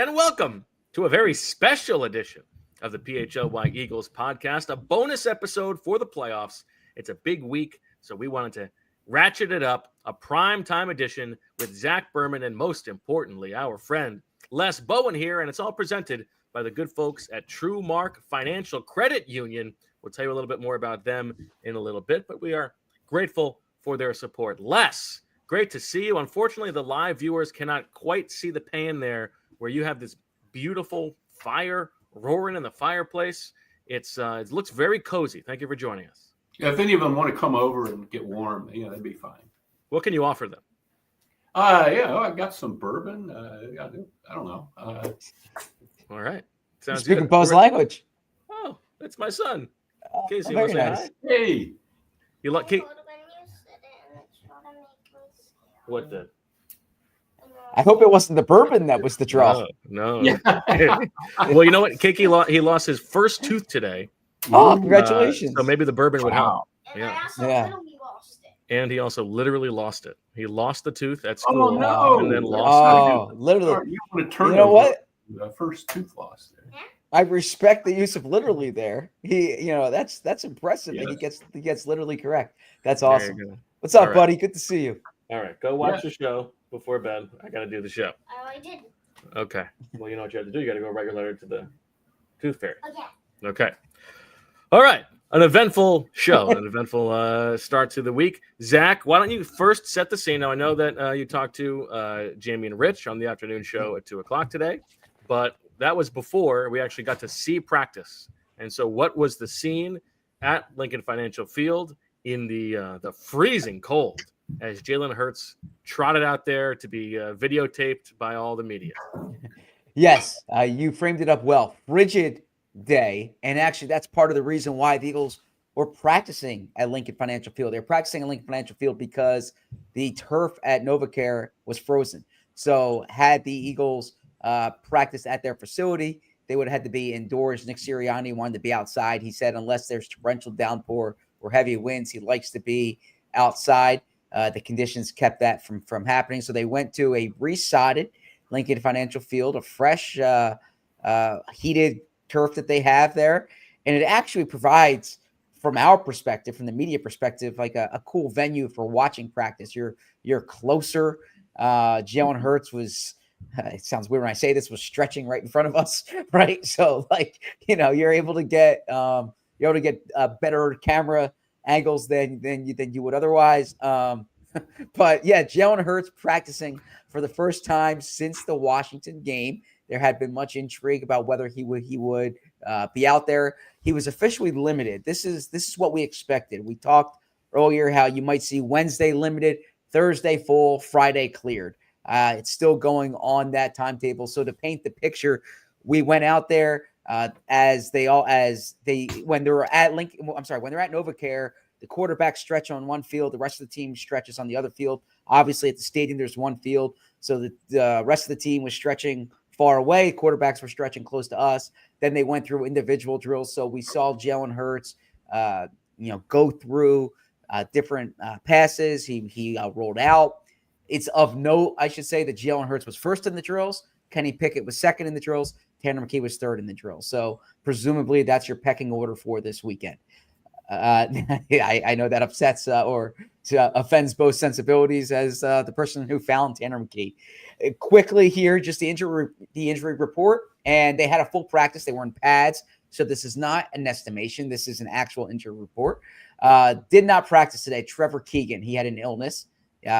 and welcome to a very special edition of the PHLY Eagles podcast, a bonus episode for the playoffs. It's a big week, so we wanted to ratchet it up, a primetime edition with Zach Berman and, most importantly, our friend Les Bowen here, and it's all presented by the good folks at Trumark Financial Credit Union. We'll tell you a little bit more about them in a little bit, but we are grateful for their support. Les, great to see you. Unfortunately, the live viewers cannot quite see the pan there where you have this beautiful fire roaring in the fireplace. It looks very cozy. Thank you for joining us. Yeah, if any of them want to come over and get warm, that'd be fine. What can you offer them? I got some bourbon. I don't know. All right. Sounds Speaking good. Bo's language. Oh, that's my son. Casey, Very you want to nice. say hi? Hey. You like Kate? What the? I hope it wasn't the bourbon that was the draw. No. Yeah. Well, you know what? Kiki, he lost his first tooth today. Oh, congratulations. So maybe the bourbon would help. And Yeah. I also Yeah. literally lost it. And he also literally lost it. He lost the tooth at school. Oh, no. And then lost Oh, literally. You want to turn You know what? The first tooth loss there. I respect the use of literally there. That's impressive that Yes. he gets literally correct. That's There you awesome. go. What's up, All right. buddy? Good to see you. All right. Go watch the show before bed. I got to do the show. I already did. Okay. Well, you know what you have to do. You got to go write your letter to the tooth fairy. Okay. Okay. All right. An eventful show, an eventful start to the week. Zach, why don't you first set the scene? Now, I know that you talked to Jamie and Rich on the afternoon show at 2 o'clock today, but that was before we actually got to see practice. And so what was the scene at Lincoln Financial Field in the freezing cold as Jalen Hurts trotted out there to be videotaped by all the media? Yes, you framed it up well. Frigid day. And actually, that's part of the reason why the Eagles were practicing at Lincoln Financial Field. They're practicing at Lincoln Financial Field because the turf at NovaCare was frozen. So had the Eagles practiced at their facility, they would have had to be indoors. Nick Sirianni wanted to be outside. He said unless there's torrential downpour or heavy winds, he likes to be outside. The conditions kept that from happening. So they went to a resodded Lincoln Financial Field, a fresh, heated turf that they have there. And it actually provides, from our perspective, from the media perspective, like a cool venue for watching practice. You're closer. Jalen Hurts was, it sounds weird when I say this, was stretching right in front of us, right? So you're able to get better camera angles than you would otherwise. But yeah, Jalen Hurts practicing for the first time since the Washington game. There had been much intrigue about whether he would be out there. He was officially limited. This is what we expected. We talked earlier how you might see Wednesday limited, Thursday full, Friday cleared. It's still going on that timetable. So to paint the picture, we went out there when they're at NovaCare. The quarterbacks stretch on one field, the rest of the team stretches on the other field. Obviously, at the stadium, there's one field, so the rest of the team was stretching far away. Quarterbacks were stretching close to us. Then they went through individual drills. So we saw Jalen Hurts, go through different passes. He rolled out. It's of note, I should say, that Jalen Hurts was first in the drills. Kenny Pickett was second in the drills. Tanner McKee was third in the drills. So presumably that's your pecking order for this weekend. I know that upsets or offends both sensibilities as the person who found Tanner McKee. Quickly here, just the injury report, and they had a full practice. They were in pads, so this is not an estimation. This is an actual injury report. Did not practice today. Trevor Keegan, he had an illness,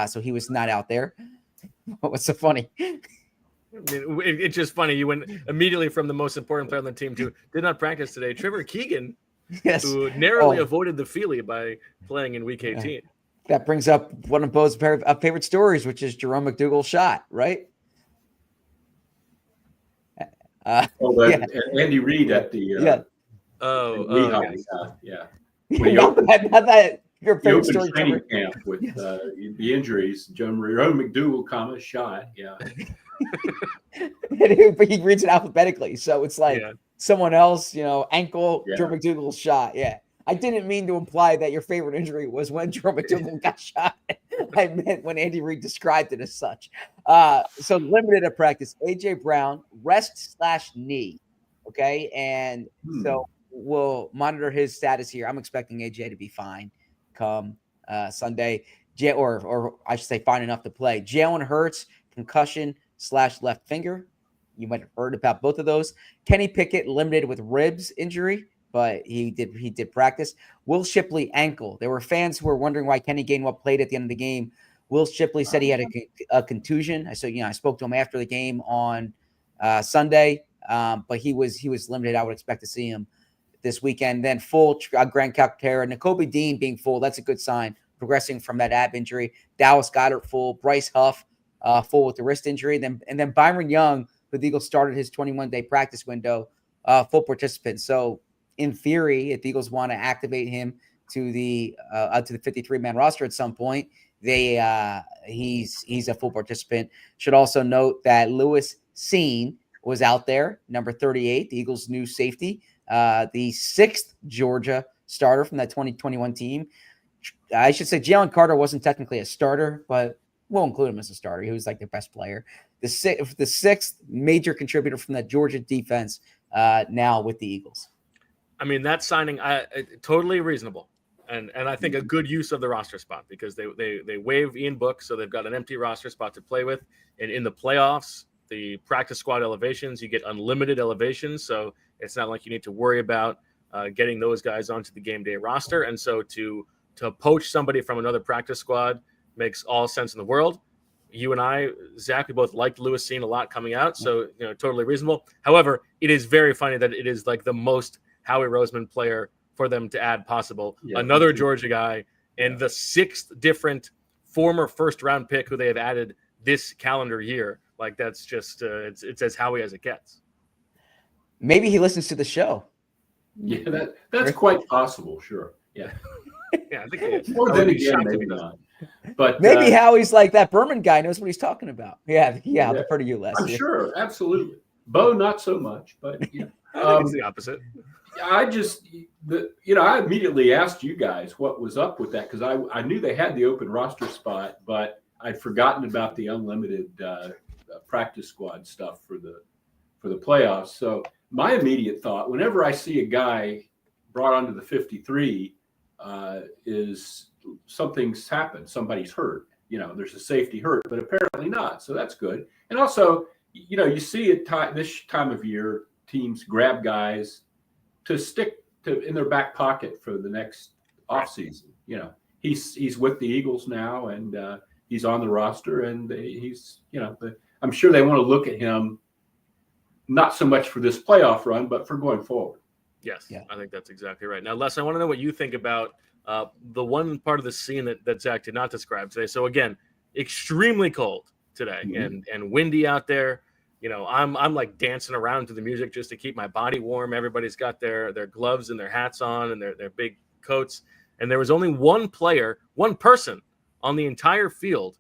so he was not out there. What's so funny? It's just funny. You went immediately from the most important player on the team to did not practice today. Trevor Keegan, Yes. who narrowly avoided the Feely by playing in Week 18. That brings up one of Bo's favorite stories, which is Jerome McDougal's shot, right? Andy Reid at the Not that your favorite open story. training camp with the injuries. Jerome McDougal, shot. Yeah. But he reads it alphabetically, so it's like someone else, ankle, Jerome McDougal's shot. Yeah. I didn't mean to imply that your favorite injury was when Jerome McDougal got shot. I meant when Andy Reid described it as such. So limited at practice. AJ Brown, rest/knee. Okay. And so we'll monitor his status here. I'm expecting AJ to be fine come Sunday. Or I should say fine enough to play. Jalen Hurts, concussion/left finger. You might have heard about both of those. Kenny Pickett limited with ribs injury, but he did practice. Will Shipley ankle. There were fans who were wondering why Kenny Gainwell played at the end of the game. Will Shipley said he had a contusion. I spoke to him after the game on Sunday, but he was limited. I would expect to see him this weekend. Then full Grant Calcaterra, Nakobe Dean being full. That's a good sign. Progressing from that ab injury. Dallas Goedert full. Bryce Huff full with the wrist injury. Then Byron Young, who the Eagles started his 21-day practice window, full participant. So in theory, if the Eagles want to activate him to the 53-man roster at some point, he's a full participant. Should also note that Lewis Seen was out there, number 38, the Eagles' new safety, the sixth Georgia starter from that 2021 team. I should say Jalen Carter wasn't technically a starter, but we'll include him as a starter. He was like their best player. The sixth major contributor from that Georgia defense now with the Eagles. I mean, that signing, totally reasonable. And I think a good use of the roster spot because they waive Ian Book, so they've got an empty roster spot to play with. And in the playoffs, the practice squad elevations, you get unlimited elevations, so it's not like you need to worry about getting those guys onto the game day roster. And so to poach somebody from another practice squad makes all sense in the world. You and I, Zach, we both liked Lewis Seen a lot coming out, so totally reasonable. However, it is very funny that it is like the most Howie Roseman player for them to add possible. Yeah, another Georgia guy and the sixth different former first-round pick who they have added this calendar year. Like that's just it's as Howie as it gets. Maybe he listens to the show. Yeah, that's quite possible. Sure. Yeah. Yeah, I think more than again, maybe not. But maybe Howie's like that Berman guy knows what he's talking about. Yeah. I'll defer to you, Les. I'm sure, absolutely. Bo, not so much, but yeah, I think it's the opposite. I immediately asked you guys what was up with that because I knew they had the open roster spot, but I'd forgotten about the unlimited practice squad stuff for the playoffs. So my immediate thought, whenever I see a guy brought onto the 53, is something's happened. Somebody's hurt. There's a safety hurt, but apparently not. So that's good. And also, you see at this time of year, teams grab guys to stick to in their back pocket for the next offseason. He's with the Eagles now, and he's on the roster, and I'm sure they want to look at him not so much for this playoff run, but for going forward. Yes, yeah. I think that's exactly right. Now, Les, I want to know what you think about the one part of the scene that Zach did not describe today. So again, extremely cold today and windy out there. I'm like dancing around to the music just to keep my body warm. Everybody's got their gloves and their hats on and their big coats. And there was only one person on the entire field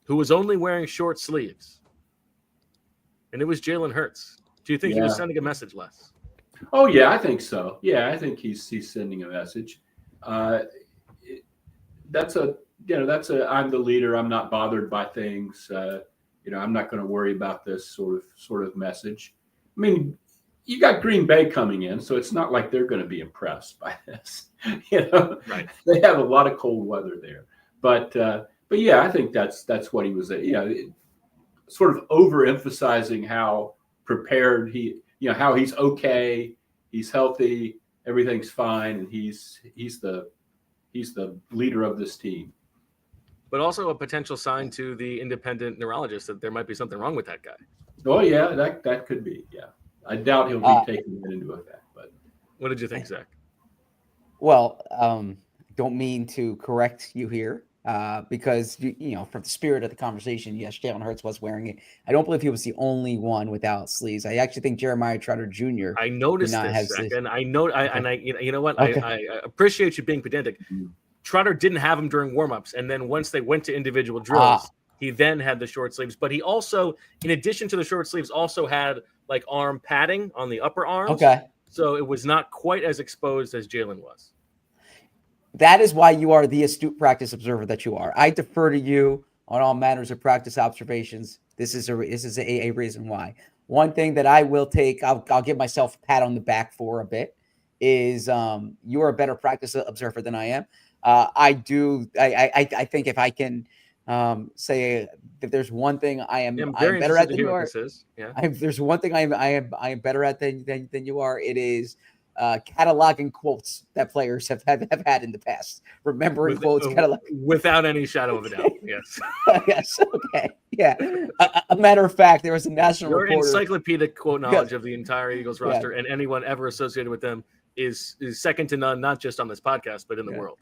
who was only wearing short sleeves. And it was Jalen Hurts. Do you think he was sending a message, Les? Oh, yeah, I think so. Yeah, I think he's sending a message. That's I'm the leader. I'm not bothered by things. I'm not going to worry about this sort of message. I mean, you got Green Bay coming in, so it's not like they're going to be impressed by this. Right. They have a lot of cold weather there. But yeah, I think that's what he was. Sort of overemphasizing how prepared how he's okay, he's healthy, everything's fine, and he's the leader of this team. But also a potential sign to the independent neurologist that there might be something wrong with that guy. Oh yeah, that could be. Yeah, I doubt he'll be taking it into effect. But what did you think, Zach? Well, don't mean to correct you here. Because from the spirit of the conversation, yes, Jalen Hurts was wearing it. I don't believe he was the only one without sleeves. I actually think Jeremiah Trotter Jr. I noticed this, Zach, and I know, you know what? Okay. I appreciate you being pedantic. Trotter didn't have him during warmups, and then once they went to individual drills, he then had the short sleeves. But he also, in addition to the short sleeves, also had like arm padding on the upper arms. Okay, so it was not quite as exposed as Jalen was. that is why you are the astute practice observer that you are. I defer to you on all matters of practice observations. This is a reason why. One thing that I will take, I'll give myself a pat on the back for a bit, is you're a better practice observer than I am. I think if I can say that there's one thing I'm better at than you are. If there's one thing I am better at than you are, it is cataloging quotes that players have had in the past. Remembering quotes, without any shadow of a doubt. Yes. Yes. Okay. Yeah. A matter of fact, there was a national Your reporter. Encyclopedic quote knowledge of the entire Eagles roster and anyone ever associated with them is second to none, not just on this podcast, but in the world.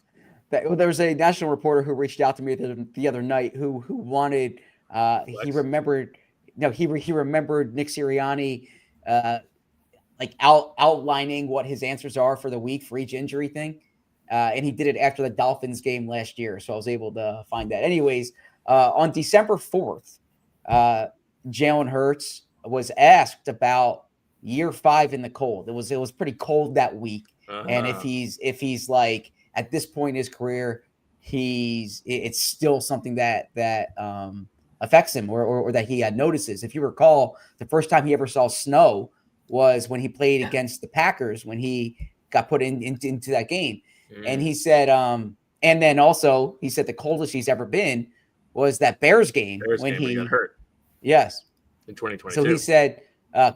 There was a national reporter who reached out to me the other night who wanted he remembered Nick Sirianni outlining what his answers are for the week for each injury thing. And he did it after the Dolphins game last year. So I was able to find that. Anyways, on December 4th, Jalen Hurts was asked about year 5 in the cold. It was pretty cold that week. And if he's like at this point in his career, it's still something that affects him or that he notices. If you recall, the first time he ever saw snow was when he played against the Packers when he got put into that game. And he said, and then also he said the coldest he's ever been was that Bears game when he got hurt. Yes. In 2022. So he said,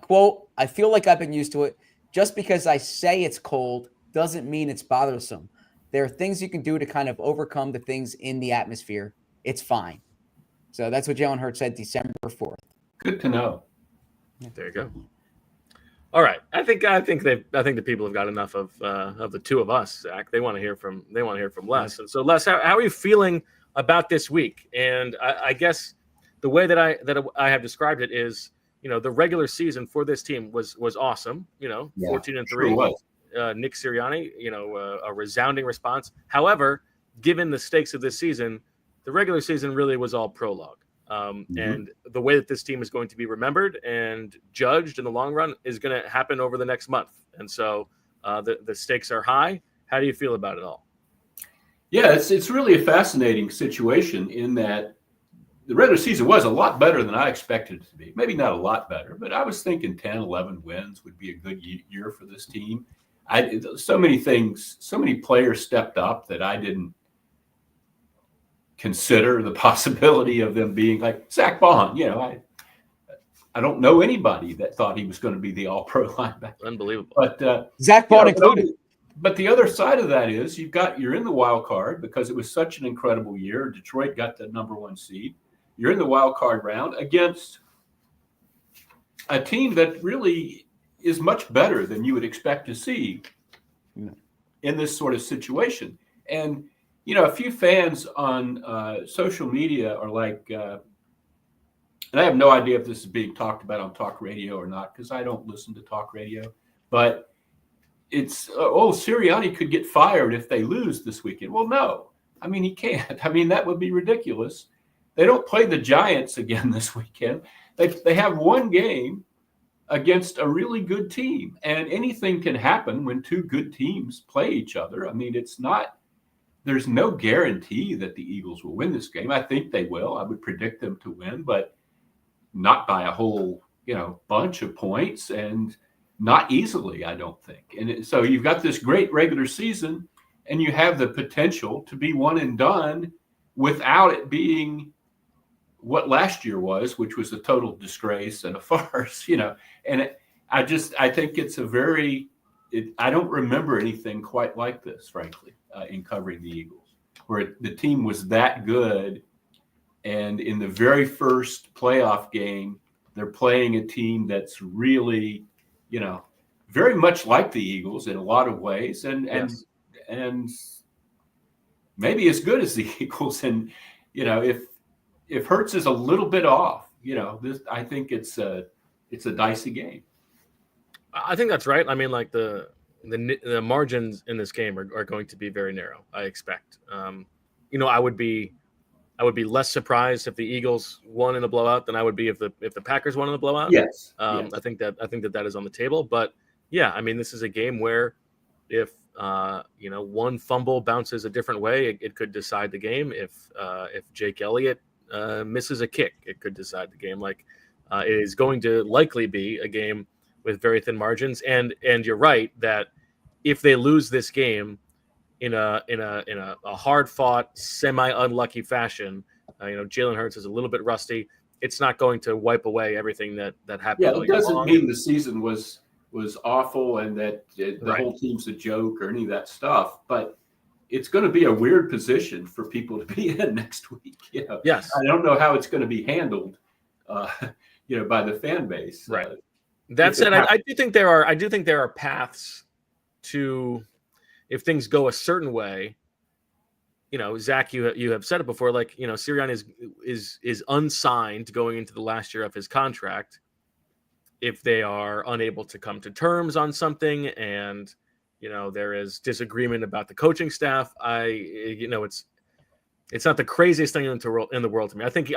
quote, "I feel like I've been used to it. Just because I say it's cold doesn't mean it's bothersome. There are things you can do to kind of overcome the things in the atmosphere. It's fine." So that's what Jalen Hurts said December 4th. Good to know. There you go. All right. I think the people have got enough of the two of us, Zach. They want to hear from Les. And so Les, how are you feeling about this week? And I guess the way that I have described it is, the regular season for this team was awesome. 14-3. Sure Nick Sirianni, a resounding response. However, given the stakes of this season, the regular season really was all prologue. And the way that this team is going to be remembered and judged in the long run is going to happen over the next month. And so the stakes are high. How do you feel about it all? Yeah, it's really a fascinating situation in that the regular season was a lot better than I expected it to be. Maybe not a lot better, but I was thinking 10, 11 wins would be a good year for this team. So many players stepped up that I didn't consider the possibility of them being like Zach Bond. I don't know anybody that thought he was going to be the all-pro linebacker. Unbelievable. But Zach Bond included. But the other side of that is you're in the wild card because it was such an incredible year. Detroit got the number 1 seed. You're in the wild card round against a team that really is much better than you would expect to see in this sort of situation. And, a few fans on social media are like, and I have no idea if this is being talked about on talk radio or not, because I don't listen to talk radio, but it's, Serianni could get fired if they lose this weekend. Well, no, he can't. That would be ridiculous. They don't play the Giants again this weekend. They have one game against a really good team, and anything can happen when two good teams play each other. There's no guarantee that the Eagles will win this game. I think they will. I would predict them to win, but not by a whole, bunch of points and not easily, I don't think. And so you've got this great regular season and you have the potential to be one and done without it being what last year was, which was a total disgrace and a farce, and I think it's I don't remember anything quite like this, frankly, in covering the Eagles, where the team was that good. And in the very first playoff game, they're playing a team that's really, very much like the Eagles in a lot of ways, and maybe as good as the Eagles. And, if Hurts is a little bit off, I think it's a dicey game. I think that's right. The margins in this game are going to be very narrow, I expect. I would be less surprised if the Eagles won in a blowout than I would be if the Packers won in a blowout. Yes. I think that is on the table. But yeah, this is a game where if One fumble bounces a different way, it could decide the game. If Jake Elliott misses a kick, it could decide the game. Like it is going to likely be a game with very thin margins. And you're right that if they lose this game in a hard fought, semi unlucky fashion, Jalen Hurts is a little bit rusty. It's not going to wipe away everything that happened. Yeah, it doesn't mean the season was awful and that the whole team's a joke or any of that stuff, but it's going to be a weird position for people to be in next week. Yes. I don't know how it's going to be handled, by the fan base. Right. That said, I do think there are paths to, if things go a certain way. Zach, you have said it before. Like, Serianni is unsigned going into the last year of his contract. If they are unable to come to terms on something, and there is disagreement about the coaching staff, it's not the craziest thing in the world to me. I think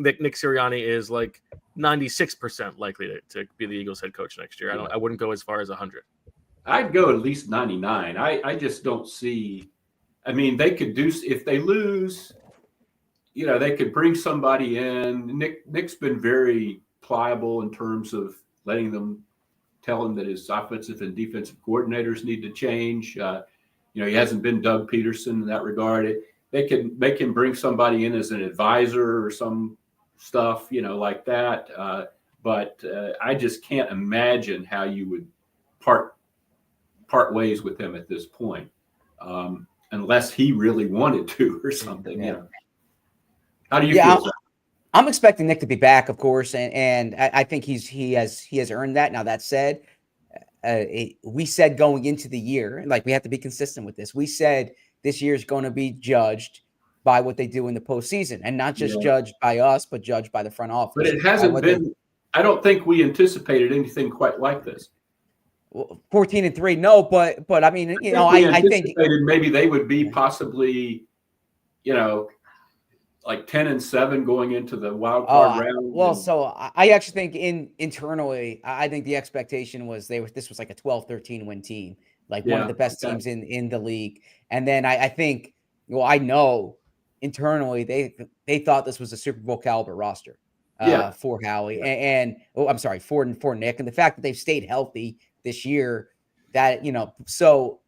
that Nick Sirianni is like 96% likely to be the Eagles head coach next year. I wouldn't go as far as 100. I'd go at least 99. I just don't see. I mean, they could do, if they lose, they could bring somebody in. Nick's been very pliable in terms of letting them tell him that his offensive and defensive coordinators need to change. He hasn't been Doug Peterson in that regard. They can bring somebody in as an advisor or some stuff, like that. But I just can't imagine how you would part ways with him at this point. Unless he really wanted to or something. How do you feel? I'm expecting Nick to be back, of course, and I think he has earned that. Now, that said, we said going into the year, like, we have to be consistent with this. We said this year is going to be judged by what they do in the postseason, and not just judged by us, but judged by the front office. But it hasn't been. I don't think we anticipated anything quite like this. 14-3, no, but I mean, I think maybe they would be possibly, like 10-7 going into the wild card round. Well, so I actually think internally, I think the expectation was this was like a 12-13 win team, like one of the best teams in the league. And then I think, I know internally they thought this was a Super Bowl caliber roster for Howie and I'm sorry, for Nick, and the fact that they've stayed healthy this year, that so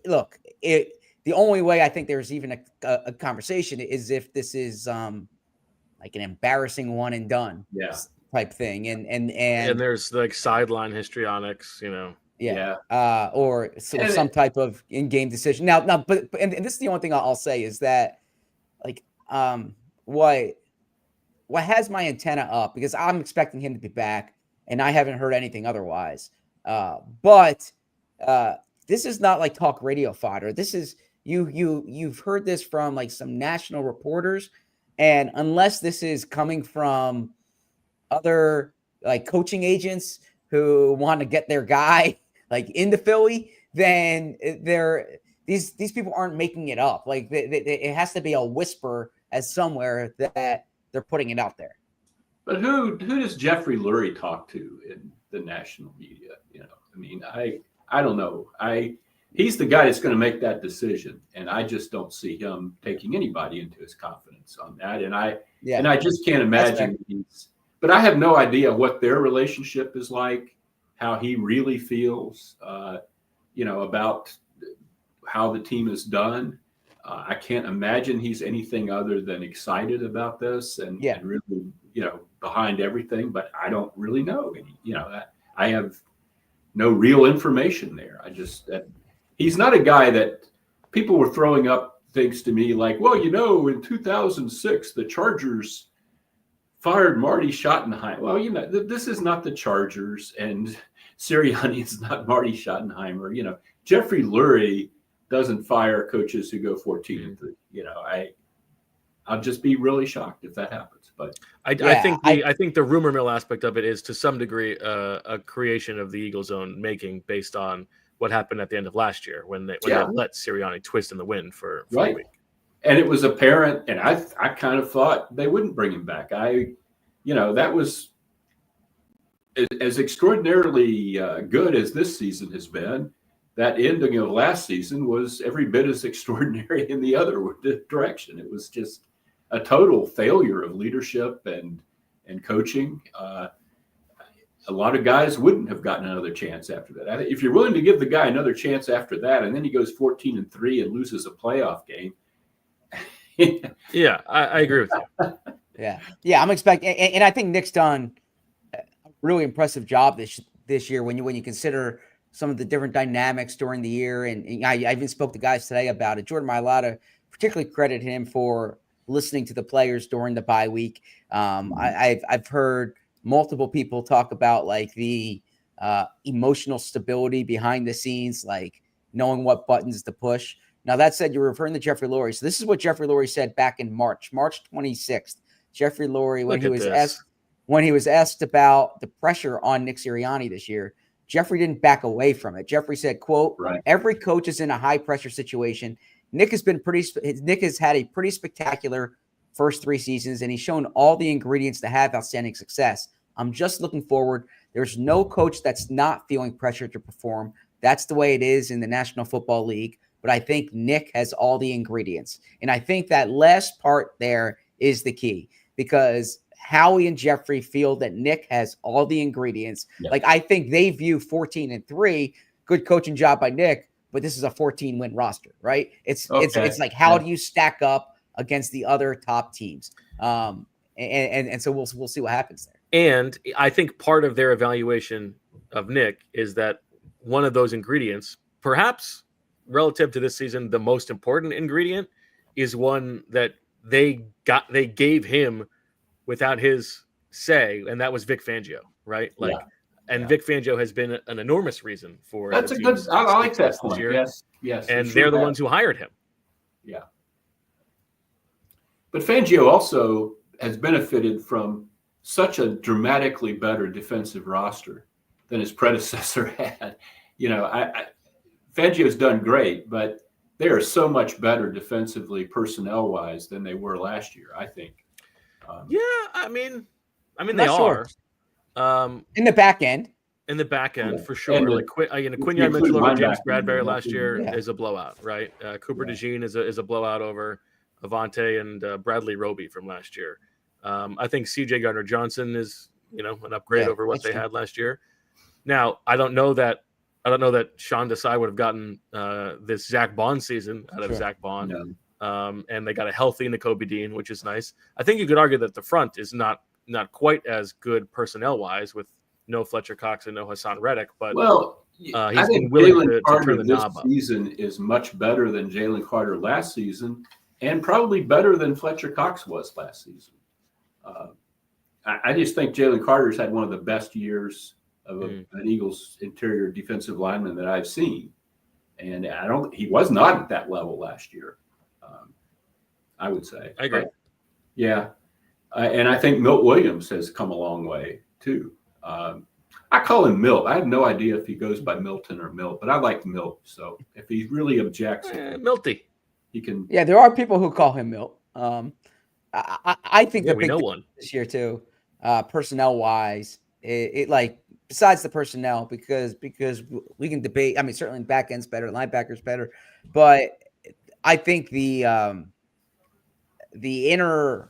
look, the only way I think there's even a conversation is if this is like an embarrassing one and done type thing, and there's like sideline histrionics, or some type of in-game decision. Now, but this is the only thing I'll say is that, like, what has my antenna up, because I'm expecting him to be back, and I haven't heard anything otherwise. But this is not like talk radio fodder. This is you've heard this from like some national reporters, and unless this is coming from other like coaching agents who want to get their guy like into Philly, then these people aren't making it up. Like it has to be a whisper as somewhere that they're putting it out there. But who does Jeffrey Lurie talk to in the national media? I mean, I don't know. He's the guy that's going to make that decision, and I just don't see him taking anybody into his confidence on that. And I just can't imagine but I have no idea what their relationship is like, how he really feels, about how the team is done. I can't imagine he's anything other than excited about this and really, behind everything. But I don't really know. I have no real information there. He's not a guy that people were throwing up things to me like, well, in 2006, the Chargers fired Marty Schottenheimer. Well, this is not the Chargers, and Serianni is not Marty Schottenheimer. Jeffrey Lurie doesn't fire coaches who go 14-3. I'll just be really shocked if that happens. But I think the rumor mill aspect of it is to some degree a creation of the Eagles' own making based on what happened at the end of last year when they let Serianni twist in the wind for a week. And it was apparent, and I kind of thought they wouldn't bring him back. That was as extraordinarily good as this season has been. that ending of last season was every bit as extraordinary in the other direction. It was just a total failure of leadership and coaching. A lot of guys wouldn't have gotten another chance after that. If you're willing to give the guy another chance after that, and then he goes 14-3 and loses a playoff game. Yeah, I agree with you. Yeah, I'm expecting, and I think Nick's done a really impressive job this year when you consider some of the different dynamics during the year. And I even spoke to guys today about it. Jordan Mailata particularly credit him for listening to the players during the bye week. I've heard multiple people talk about like the emotional stability behind the scenes, like knowing what buttons to push. Now, that said, you're referring to Jeffrey Lurie. So this is what Jeffrey Lurie said back in March 26th. Jeffrey Lurie, when he was asked about the pressure on Nick Sirianni this year, Jeffrey didn't back away from it. Jeffrey said, quote, right. Every coach is in a high pressure situation. Nick has had a pretty spectacular first 3 seasons, and he's shown all the ingredients to have outstanding success. I'm just looking forward. There's no coach that's not feeling pressure to perform. That's the way it is in the National Football League. But I think Nick has all the ingredients. And I think that last part there is the key, because Howie and Jeffrey feel that Nick has all the ingredients. Yep. Like, I think they view 14-3, good coaching job by Nick, but this is a 14-win roster, right? It's like, how do you stack up against the other top teams? And so we'll see what happens there. And I think part of their evaluation of Nick is that one of those ingredients, perhaps relative to this season, the most important ingredient, is one that they gave him without his say, and that was Vic Fangio, right? Vic Fangio has been an enormous reason for that's a good. I like that point. Year. Yes, and they're the ones who hired him. Yeah, but Fangio also has benefited from such a dramatically better defensive roster than his predecessor had. Fangio's done great, but they are so much better defensively, personnel-wise, than they were last year, I think. I mean, they are. In the back end. In the back end, for sure. Quinyon Mitchell over James Bradbury last year is a blowout, right? Cooper DeJean is a blowout over Avante and Bradley Roby from last year. I think C.J. Gardner-Johnson is, an upgrade over what they had last year. Now, I don't know that Sean Desai would have gotten this Zach Bond season out of Zach Bond. No. And they got a healthy Nakobe Dean, which is nice. I think you could argue that the front is not quite as good personnel-wise with no Fletcher Cox and no Hassan Reddick, but he's been willing to turn the this knob up. Season is much better than Jalen Carter last season, and probably better than Fletcher Cox was last season. I just think Jalen Carter's had one of the best years of an Eagles interior defensive lineman that I've seen, and he was not at that level last year. I would say. I agree. And I think Milt Williams has come a long way too. I call him Milt. I have no idea if he goes by Milton or Milt, but I like Milt. So if he really objects, Milty, he can. Yeah, there are people who call him Milt. I think we know one this year too, personnel wise. It like, besides the personnel, because we can debate. I mean, certainly back end's better, linebackers better, but I think the inner.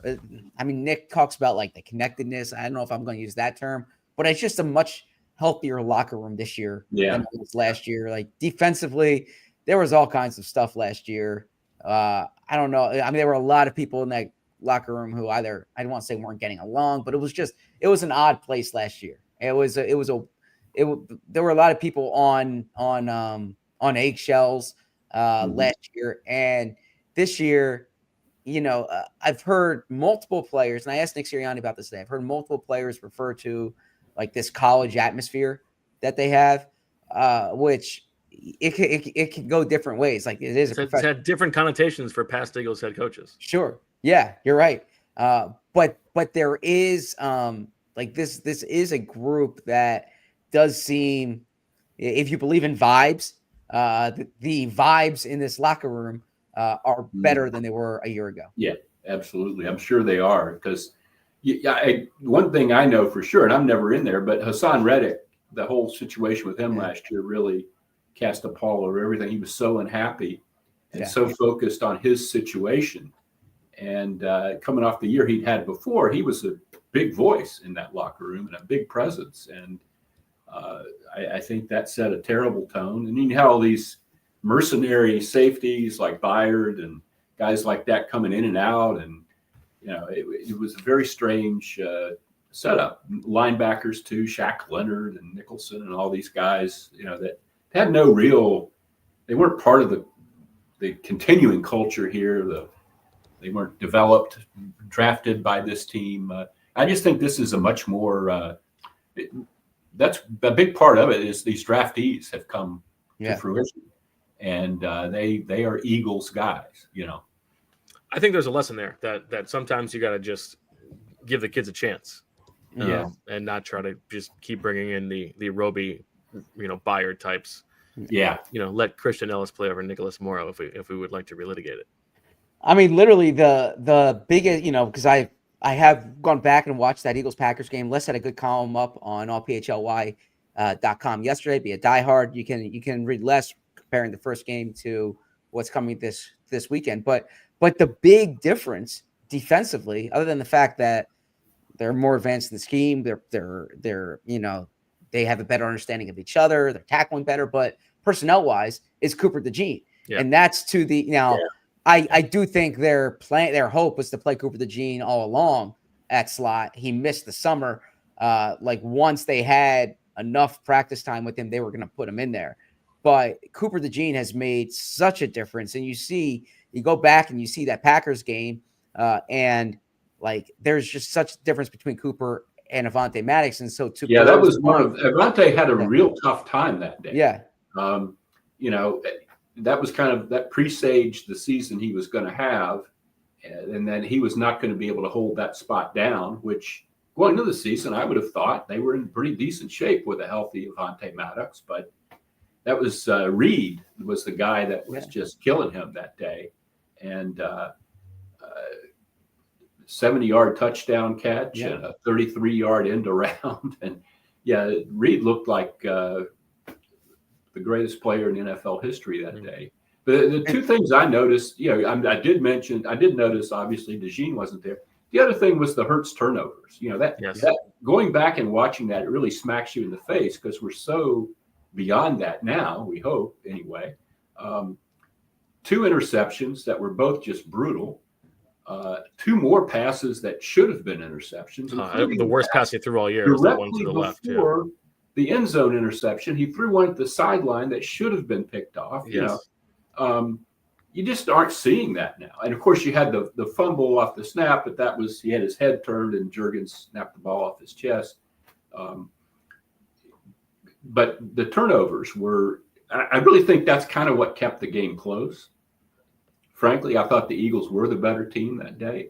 I mean, Nick talks about like the connectedness. I don't know if I'm going to use that term, but it's just a much healthier locker room this year than it was last year. Like defensively, there was all kinds of stuff last year. I don't know. I mean, there were a lot of people in that locker room who either, I don't want to say weren't getting along, but it was an odd place last year. There were a lot of people on eggshells last year, and this year, I've heard multiple players, and I asked Nick Sirianni about this today. I've heard multiple players refer to like this college atmosphere that they have, which it can go different ways. Like it is it's had different connotations for past Eagles head coaches. Sure. Yeah, you're right. But there is like this is a group that does seem, if you believe in vibes, the vibes in this locker room are better than they were a year ago. Yeah, absolutely. I'm sure they are, because one thing I know for sure, and I'm never in there, but Hassan Reddick, the whole situation with him last year really cast a pall over everything. He was so unhappy and so focused on his situation. And coming off the year he'd had before, he was a big voice in that locker room and a big presence. And I think that set a terrible tone. And you had all these mercenary safeties like Byard and guys like that coming in and out. And, it was a very strange setup. Linebackers too, Shaq Leonard and Nicholson and all these guys, that had no they weren't part of the continuing culture here. They weren't developed, drafted by this team. I just think this is a much more, that's a big part of it is these draftees have come to fruition. And they are Eagles guys, I think there's a lesson there that sometimes you got to just give the kids a chance. And not try to just keep bringing in the Roby, Byard types. Yeah. Let Christian Ellis play over Nicholas Morrow if we would like to relitigate it. I mean, literally the biggest, because I have gone back and watched that Eagles-Packers game. Les had a good column up on allphly.com yesterday. Be a diehard. You can read Les comparing the first game to what's coming this weekend. But the big difference defensively, other than the fact that they're more advanced in the scheme, they're they have a better understanding of each other, they're tackling better, but personnel wise is Cooper DeJean. Yeah. And that's to the I do think their hope was to play Cooper DeJean all along at slot. He missed the summer. Once they had enough practice time with him, they were going to put him in there. But Cooper DeJean has made such a difference. And you go back and you see that Packers game, and there's just such a difference between Cooper and Avonte Maddox. And so that was Avonte had a real tough time that day. Yeah. That was that presaged the season he was going to have, and then he was not going to be able to hold that spot down, which going into the season, I would have thought they were in pretty decent shape with a healthy Avonte Maddox, but that was Reed was the guy that was just killing him that day. And 70-yard touchdown catch and a 33-yard end around. And Reed looked like the greatest player in NFL history that day. But the two things I noticed, I did notice obviously DeJean wasn't there. The other thing was the Hurts turnovers. That going back and watching that, it really smacks you in the face because we're so beyond that now, we hope anyway. 2 interceptions that were both just brutal. 2 more passes that should have been interceptions. The worst pass he threw all year was the one to the left. The end zone interception, he threw one at the sideline that should have been picked off. Yes. You just aren't seeing that now. And of course, you had the fumble off the snap, but he had his head turned and Juergens snapped the ball off his chest. But the turnovers were, I really think that's kind of what kept the game close. Frankly, I thought the Eagles were the better team that day.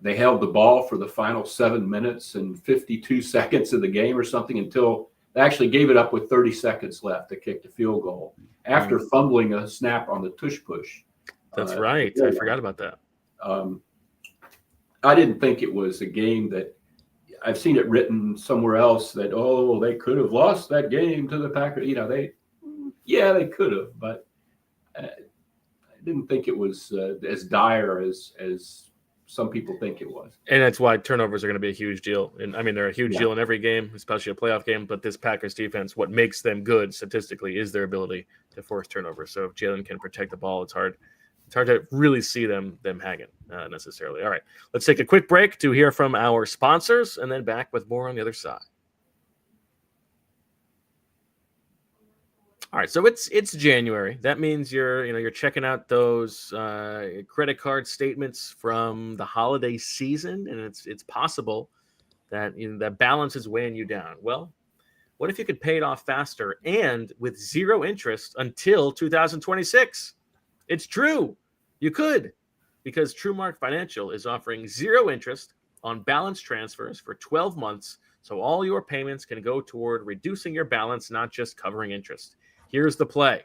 They held the ball for the final 7 minutes and 52 seconds of the game or something until they actually gave it up with 30 seconds left to kick the field goal after fumbling a snap on the tush push. That's right. I forgot about that. I didn't think it was a game that I've seen it written somewhere else that, they could have lost that game to the Packers. They could have, but I didn't think it was as dire as some people think it was. And that's why turnovers are going to be a huge deal. And I mean, they're a huge deal in every game, especially a playoff game. But this Packers defense, what makes them good statistically is their ability to force turnovers. So if Jalen can protect the ball, it's hard to really see them hanging necessarily. All right, let's take a quick break to hear from our sponsors and then back with more on the other side. All right, so it's January. That means you're checking out those credit card statements from the holiday season, and it's possible that that balance is weighing you down. Well, what if you could pay it off faster and with 0 interest until 2026? It's true, you could, because Trumark Financial is offering 0 interest on balance transfers for 12 months, so all your payments can go toward reducing your balance, not just covering interest. Here's the play.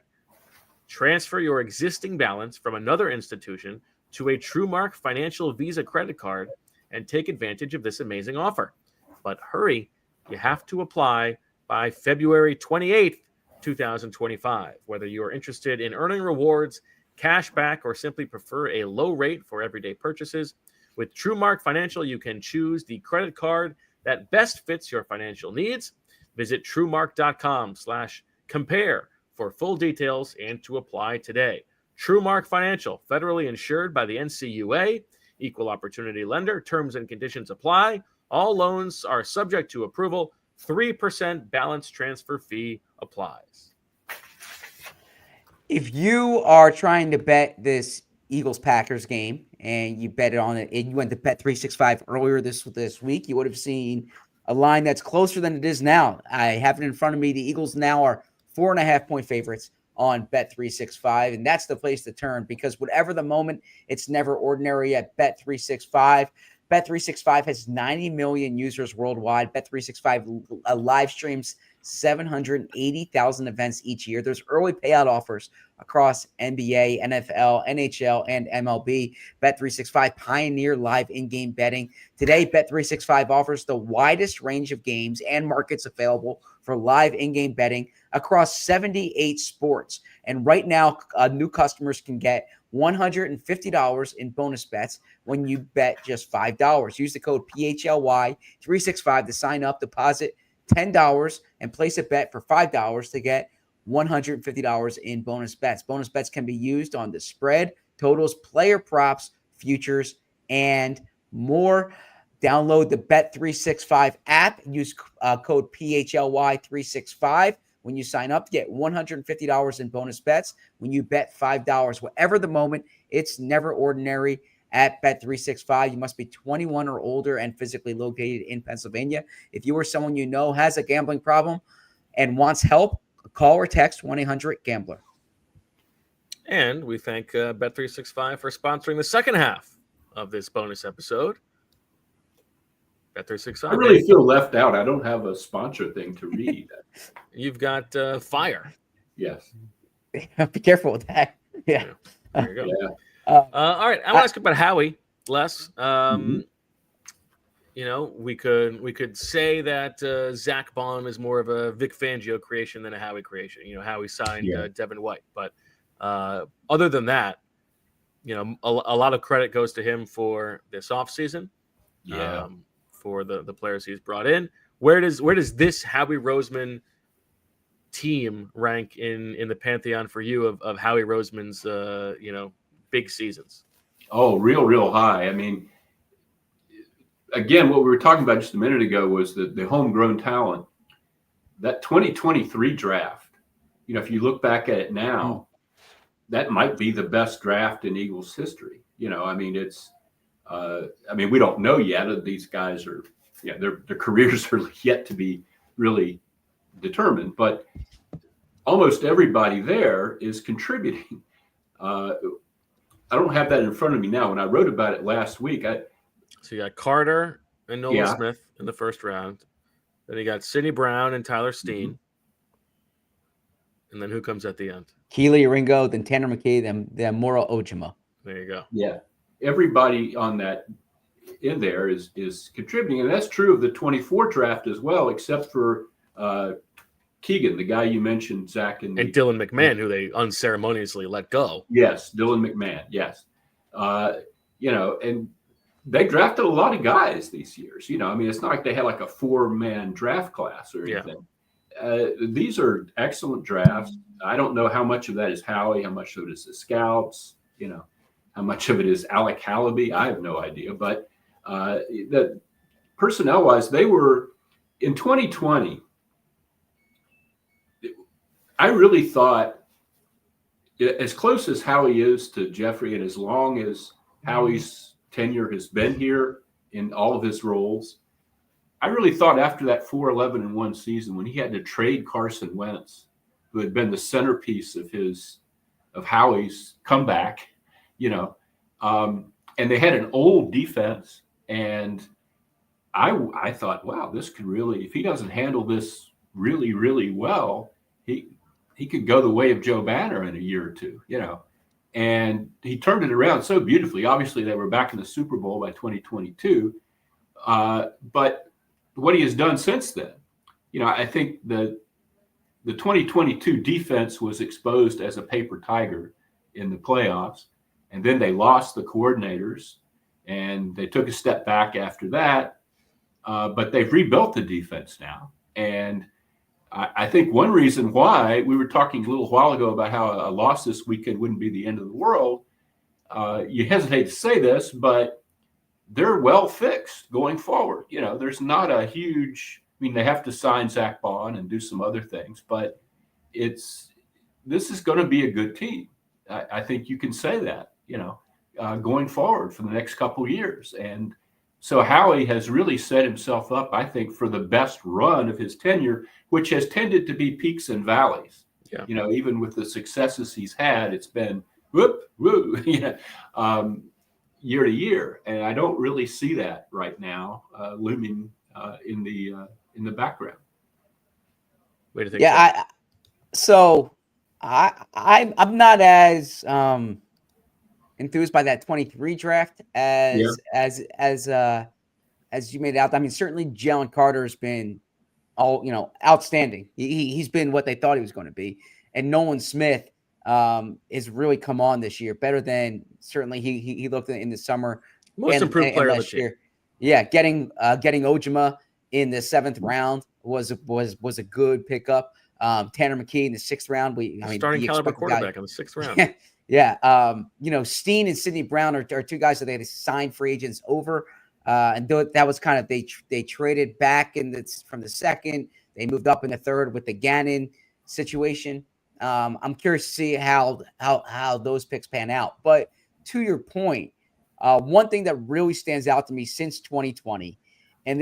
Transfer your existing balance from another institution to a Trumark Financial Visa credit card and take advantage of this amazing offer. But hurry, you have to apply by February 28th 2025. Whether you are interested in earning rewards, cash back, or simply prefer a low rate for everyday purchases, with Trumark Financial, you can choose the credit card that best fits your financial needs. Visit trumark.com/compare for full details and to apply today. Trumark Financial, federally insured by the NCUA, equal opportunity lender. Terms and conditions apply. All loans are subject to approval. 3% balance transfer fee applies. If you are trying to bet this Eagles-Packers game and you bet it on it, and you went to Bet365 earlier this week, you would have seen a line that's closer than it is now. I have it in front of me. The Eagles now are 4.5-point favorites on Bet365, and that's the place to turn because whatever the moment, it's never ordinary at Bet365. Bet365 has 90 million users worldwide. Bet365 live streams 780,000 events each year. There's early payout offers across NBA, NFL, NHL, and MLB. Bet365 pioneer live in-game betting. Today, Bet365 offers the widest range of games and markets available for live in-game betting across 78 sports. And right now, new customers can get $150 in bonus bets when you bet just $5. Use the code PHLY365 to sign up, deposit $10 and place a bet for $5 to get $150 in bonus bets. Bonus bets can be used on the spread, totals, player props, futures, and more. Download the Bet365 app. Use code PHLY365 when you sign up to get $150 in bonus bets when you bet $5. Whatever the moment, it's never ordinary at Bet365. You must be 21 or older and physically located in Pennsylvania. If you or someone you know has a gambling problem and wants help, call or text 1-800-GAMBLER. And we thank Bet365 for sponsoring the second half of this bonus episode. Bet365. I really feel left out. I don't have a sponsor thing to read. You've got fire. Yes. Be careful with that. Yeah. There you go. Yeah. All right. I want to ask about Howie, Les. You know, we could say that Zach Baum is more of a Vic Fangio creation than a Howie creation. You know, Howie signed Devin White. But other than that, you know, a lot of credit goes to him for this offseason. Yeah. For the players he's brought in. Where does this Howie Roseman team rank in the pantheon for you of Howie Roseman's big seasons? Oh, real high. I mean, again, what we were talking about just a minute ago was the homegrown talent. That 2023 draft, you know, if you look back at it now, that might be the best draft in Eagles history. You know, I mean, we don't know yet. These guys are, their careers are yet to be really determined, but almost everybody there is contributing. I don't have that in front of me now. When I wrote about it last week, so you got Carter and Nolan Smith in the first round. Then you got Sidney Brown and Tyler Steen. And then who comes at the end? Keely Ringo, then Tanner McKay, then Moro Ojima. There you go. Yeah. Everybody on that in there is contributing. And that's true of the 24 draft as well, except for Keegan, the guy you mentioned, Zach. And Dylan McMahon, who they unceremoniously let go. Yes, Dylan McMahon, yes. And they drafted a lot of guys these years. You know, I mean, it's not like they had like a 4-man draft class or anything. These are excellent drafts. I don't know how much of that is Howie, how much of it is the scouts, you know, how much of it is Alec Hallaby. I have no idea. But the personnel-wise, they were in 2020. I really thought, as close as Howie is to Jeffrey, and as long as Howie's tenure has been here in all of his roles, I really thought after that 4-11-1 season, when he had to trade Carson Wentz, who had been the centerpiece of Howie's comeback, you know, and they had an old defense, and I thought, wow, this could really, if he doesn't handle this really, really well, he could go the way of Joe Banner in a year or two, you know. And he turned it around so beautifully. Obviously, they were back in the Super Bowl by 2022. But what he has done since then, you know, I think that the 2022 defense was exposed as a paper tiger in the playoffs, and then they lost the coordinators, and they took a step back after that. But they've rebuilt the defense now, and I think one reason why we were talking a little while ago about how a loss this weekend wouldn't be the end of the world. You hesitate to say this, but they're well fixed going forward. There's not a huge. I mean, they have to sign Zach Bond and do some other things, but this is going to be a good team. I think you can say that, going forward for the next couple of years. And so Howie has really set himself up, I think, for the best run of his tenure, which has tended to be peaks and valleys. Yeah. Even with the successes he's had, it's been whoop, woo, year to year. And I don't really see that right now looming in the background. Way to think. Yeah, I'm not as enthused by that 23 draft as you made it out. I mean, certainly Jalen Carter's been outstanding. He's been what they thought he was going to be, and Nolan Smith has really come on this year, better than certainly he looked in the summer. Most improved player last year. Yeah, getting Ojima in the 7th round was a good pickup. Tanner McKee in the 6th round. Starting caliber quarterback in the 6th round. Yeah. Steen and Sidney Brown are two guys that they had signed free agents over. And that was kind of, they traded back from the 2nd. They moved up in the 3rd with the Gannon situation. I'm curious to see how those picks pan out. But to your point, one thing that really stands out to me since 2020, and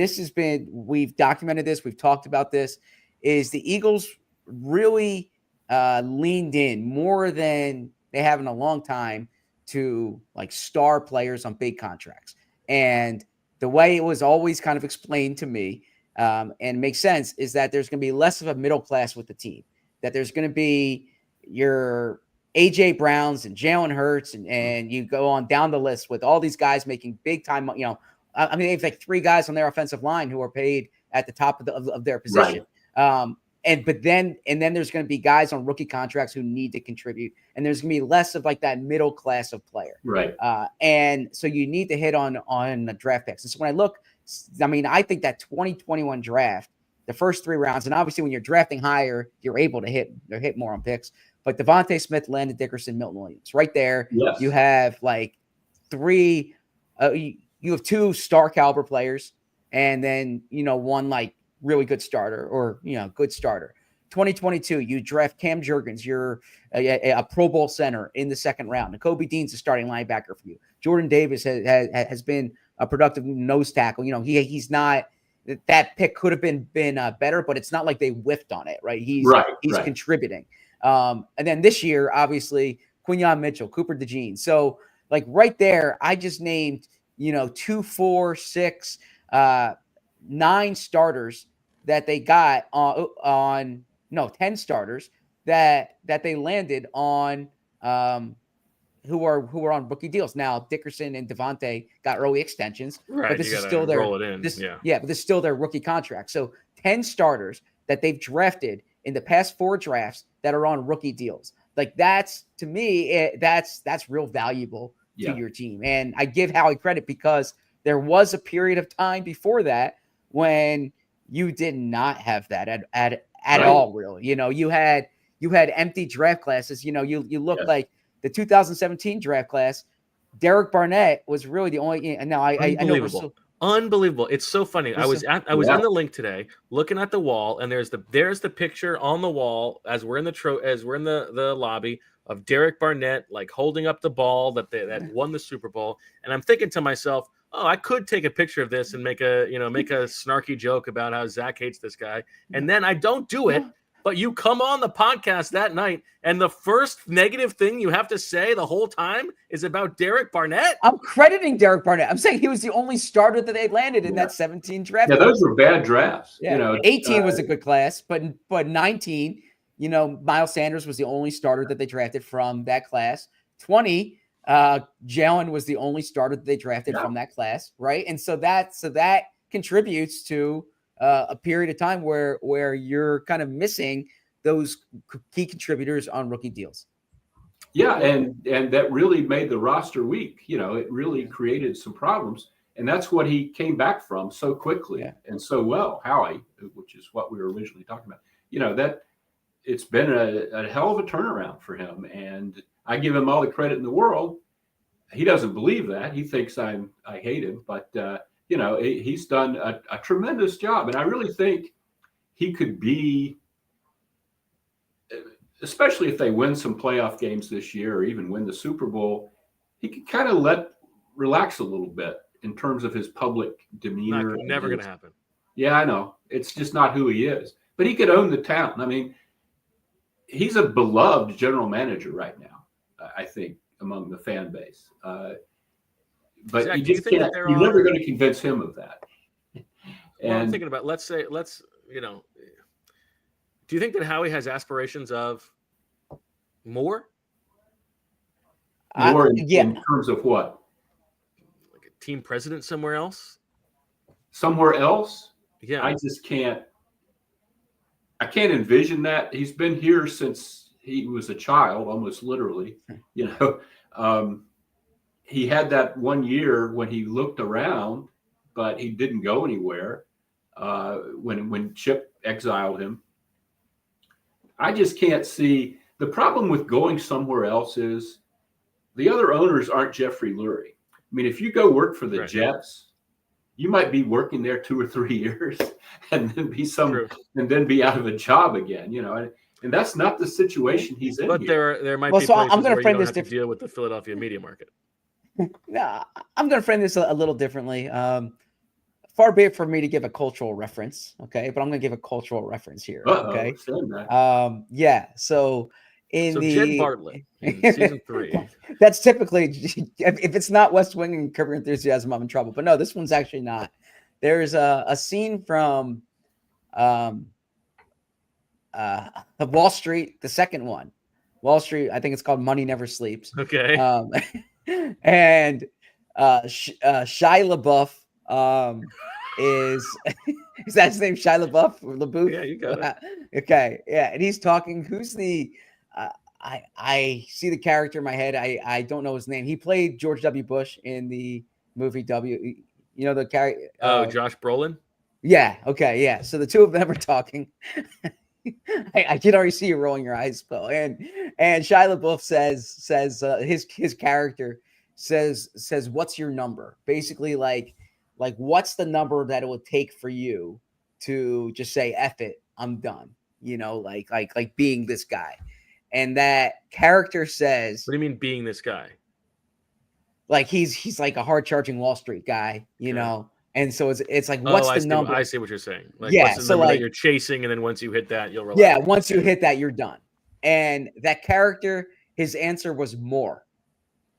we've documented this, we've talked about this, is the Eagles really leaned in more than they have in a long time to like star players on big contracts. And the way it was always kind of explained to me, and makes sense, is that there's going to be less of a middle class with the team, that there's going to be your AJ Browns and Jalen Hurts, and you go on down the list with all these guys making big time, I mean, they have like 3 guys on their offensive line who are paid at the top of their position. Right. But then there's going to be guys on rookie contracts who need to contribute, and there's going to be less of like that middle class of player. Right. And so you need to hit on the draft picks. And so when I look, I think that 2021 draft, the first 3 rounds, and obviously when you're drafting higher, you're able to hit more on picks. But Devontae Smith, Landon Dickerson, Milton Williams, right there. Yes. You have like 3. You have 2 star caliber players, and then one like really good starter or good starter. 2022, you draft Cam Jurgens, you're a Pro Bowl center in the 2nd round. Nakobe Dean's a starting linebacker for you. Jordan Davis has been a productive nose tackle. He's not. That pick could have been better, but it's not like they whiffed on it, right? He's contributing. And then this year, obviously, Quinyon Mitchell, Cooper DeJean. So like right there, I just named 2, 4, 6, 9 starters that they got on 10 starters that they landed on who are on rookie deals. Now Dickerson and Devontae got early extensions, right, but this is still their but this is still their rookie contract. So 10 starters that they've drafted in the past 4 drafts that are on rookie deals. Like that's, to me, that's real valuable to your team. And I give Howie credit because there was a period of time before that when you did not have that at all, really. You had empty draft classes. You look like the 2017 draft class. Derek Barnett was really the only. And now I know unbelievable. It's so funny. I was in the LINC today, looking at the wall, and there's the picture on the wall as we're in the lobby of Derek Barnett like holding up the ball that won the Super Bowl, and I'm thinking to myself, oh, I could take a picture of this and make a snarky joke about how Zach hates this guy, and then I don't do it. But you come on the podcast that night, and the first negative thing you have to say the whole time is about Derek Barnett? I'm crediting Derek Barnett. I'm saying he was the only starter that they landed in that 17 draft. Yeah, those were bad drafts. Yeah. 18 was a good class, but 19, Miles Sanders was the only starter that they drafted from that class. 20, Jalen was the only starter that they drafted from that class, right? And so that contributes to a period of time where you're kind of missing those key contributors on rookie deals. Yeah, and that really made the roster weak. It really created some problems, and that's what he came back from so quickly and so well, Howie, which is what we were originally talking about. That it's been a hell of a turnaround for him, and I give him all the credit in the world. He doesn't believe that. He thinks I hate him, but he's done a tremendous job, and I really think he could be, especially if they win some playoff games this year or even win the Super Bowl, he could kind of relax a little bit in terms of his public demeanor. Never going to happen. Yeah, I know. It's just not who he is. But he could own the town. I mean, he's a beloved general manager right now, I think, among the fan base. But Zach, you just can't. You're never going to convince him of that. Well, I'm thinking about, do you think that Howie has aspirations of more? More in terms of what? Like a team president somewhere else? Somewhere else? Yeah. I just can't. I can't envision that. He's been here since he was a child, almost literally. He had that one year when he looked around, but he didn't go anywhere when Chip exiled him. I just can't see. The problem with going somewhere else is the other owners aren't Jeffrey Lurie. I mean, if you go work for the Jets, you might be working there 2 or 3 years and then be out of a job again, and that's not the situation he's in. But here. there might be places I'm where gonna frame you don't this have to deal with the Philadelphia media market. No, I'm going to frame this a little differently. Far be it for me to give a cultural reference, okay? But I'm going to give a cultural reference here, okay? Yeah. So Jed Bartlett in season 3. That's typically, if it's not West Wing and Curb Your Enthusiasm, I'm in trouble. But no, this one's actually not. There's a scene from Wall Street, the second one. Wall Street, I think it's called Money Never Sleeps. Okay. And Shia LaBeouf is that his name? Shia LaBeouf? Yeah, you got it. Okay, yeah, and he's talking. Who's the? I see the character in my head. I don't know his name. He played George W. Bush in the movie W. You know the character? Josh Brolin. Yeah. Okay. Yeah. So the two of them are talking. I can already see you rolling your eyes, Bill. And Shia LaBeouf says his character says what's your number? Basically, like what's the number that it would take for you to just say F it, I'm done. Like being this guy. And that character says, what do you mean being this guy? Like he's like a hard charging Wall Street guy, you know. And so it's like, what's the number? I see what you're saying. Like, yeah, what's the number that you're chasing, and then once you hit that, you'll relax. Yeah, once you hit that, you're done. And that character, his answer was more,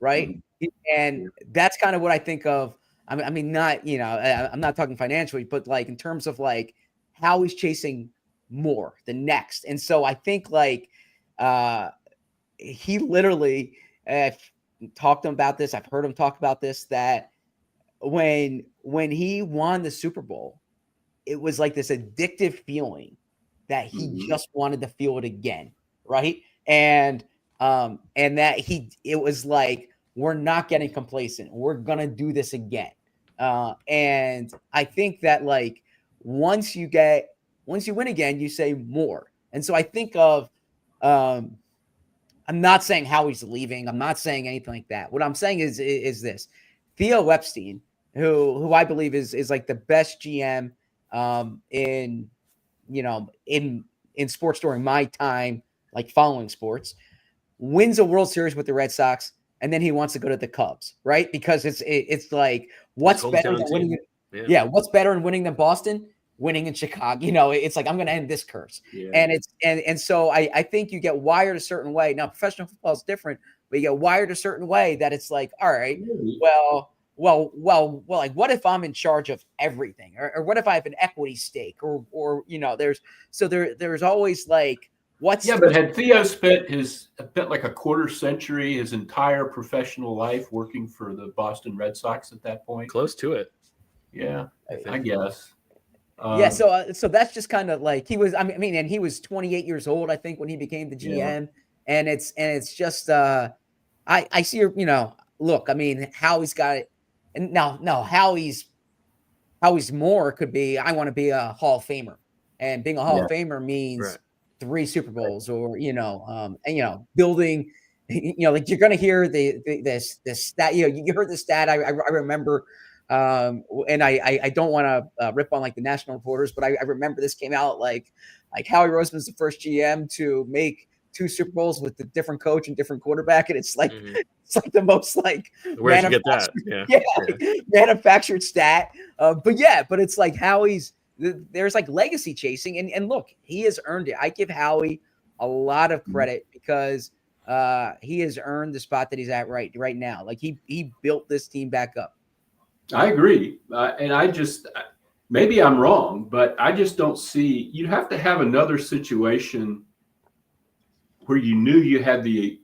right? Mm-hmm. And that's kind of what I think of. I mean, not, I'm not talking financially, but like in terms of like how he's chasing more, the next. And so I think like he literally talked about this. I've heard him talk about this, that when he won the Super Bowl, it was like this addictive feeling that he just wanted to feel it again, right? And that it was like, we're not getting complacent. We're gonna do this again. And I think that like once you win again, you say more. And so I think of I'm not saying how he's leaving. I'm not saying anything like that. What I'm saying is this: Theo Epstein, who I believe is like the best GM in sports during my time, like following sports, wins a World Series with the Red Sox, and then he wants to go to the Cubs, right? Because it's like, what's better than winning? Yeah, what's better than winning than Boston? Winning in Chicago, it's like, I'm going to end this curse. Yeah. And so I think you get wired a certain way. Now, professional football is different, but you get wired a certain way that it's like, all right, well, like, what if I'm in charge of everything, or what if I have an equity stake, or there's always like, but had Theo spent like a quarter century, his entire professional life working for the Boston Red Sox at that point? Close to it. Yeah, I guess. Yeah, so that's just kind of like he was. I mean, and he was 28 years old, I think, when he became the GM. And it's just I see your, look. I mean, Howie's got it, and now Howie's more could be. I want to be a Hall of Famer, and being a Hall of Famer means 3 Super Bowls, or and building. Like you're gonna hear this stat. You heard the stat. I remember. And I don't want to rip on like the national reporters, but I remember this came out like Howie Roseman's the first GM to make 2 Super Bowls with a different coach and different quarterback, and it's like it's like the most like where'd you get that? Manufactured stat. But it's like Howie's. There's like legacy chasing, and look, he has earned it. I give Howie a lot of credit because he has earned the spot that he's at right now. Like he built this team back up. I agree. And I just, maybe I'm wrong, but I just don't see, you'd have to have another situation where you knew you had the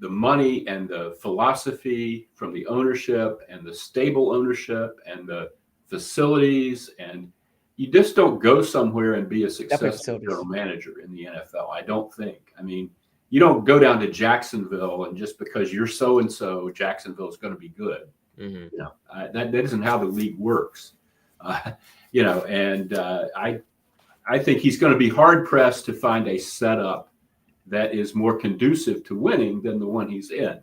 money and the philosophy from the ownership and the stable ownership and the facilities, and you just don't go somewhere and be a successful general manager in the NFL. I don't think. I mean, you don't go down to Jacksonville and just because you're so-and-so, Jacksonville is going to be good. That isn't how the league works. I think he's going to be hard pressed to find a setup that is more conducive to winning than the one he's in.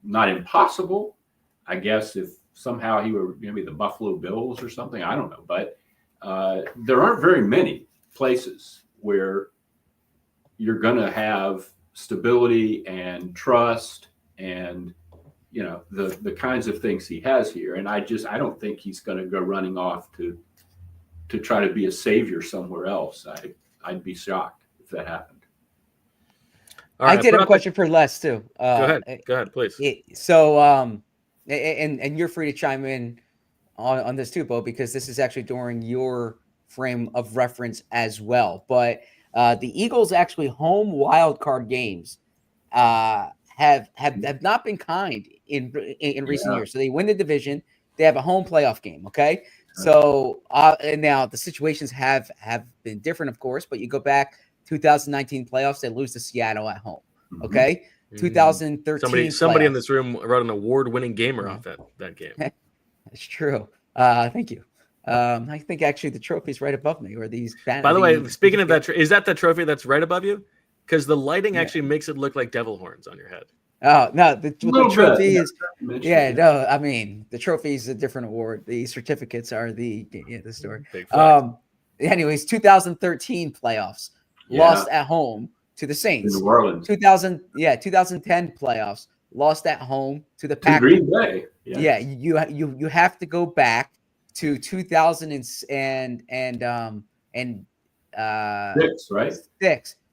Not impossible, I guess, if somehow he were maybe the Buffalo Bills or something. I don't know, but there aren't very many places where you're going to have stability and trust and the kinds of things he has here. And I don't think he's going to go running off to try to be a savior somewhere else. I'd be shocked if that happened. Right, I did have a question for Les too. Go ahead, please. And you're free to chime in on this too, Bo, because this is actually during your frame of reference as well. But the Eagles' actually home wild card games have not been kind in recent years. So they win the division. They have a home playoff game. Okay. So and now the situations have been different, of course, but you go back 2019 playoffs, they lose to Seattle at home. Okay. 2013 somebody in this room wrote an award-winning gamer off that game. That's true. Thank you. I think actually the trophy's right above me, or these. By the way, speaking of that, is that the trophy that's right above you? Because the lighting actually makes it look like devil horns on your head. Oh no, the trophy is. No, I mean the trophy is a different award. The certificates are the story. Anyways, 2013 playoffs lost at home to the Saints. In New Orleans. 2010 playoffs lost at home to the Packers. Green Bay. Yeah, you have to go back to 2006, right?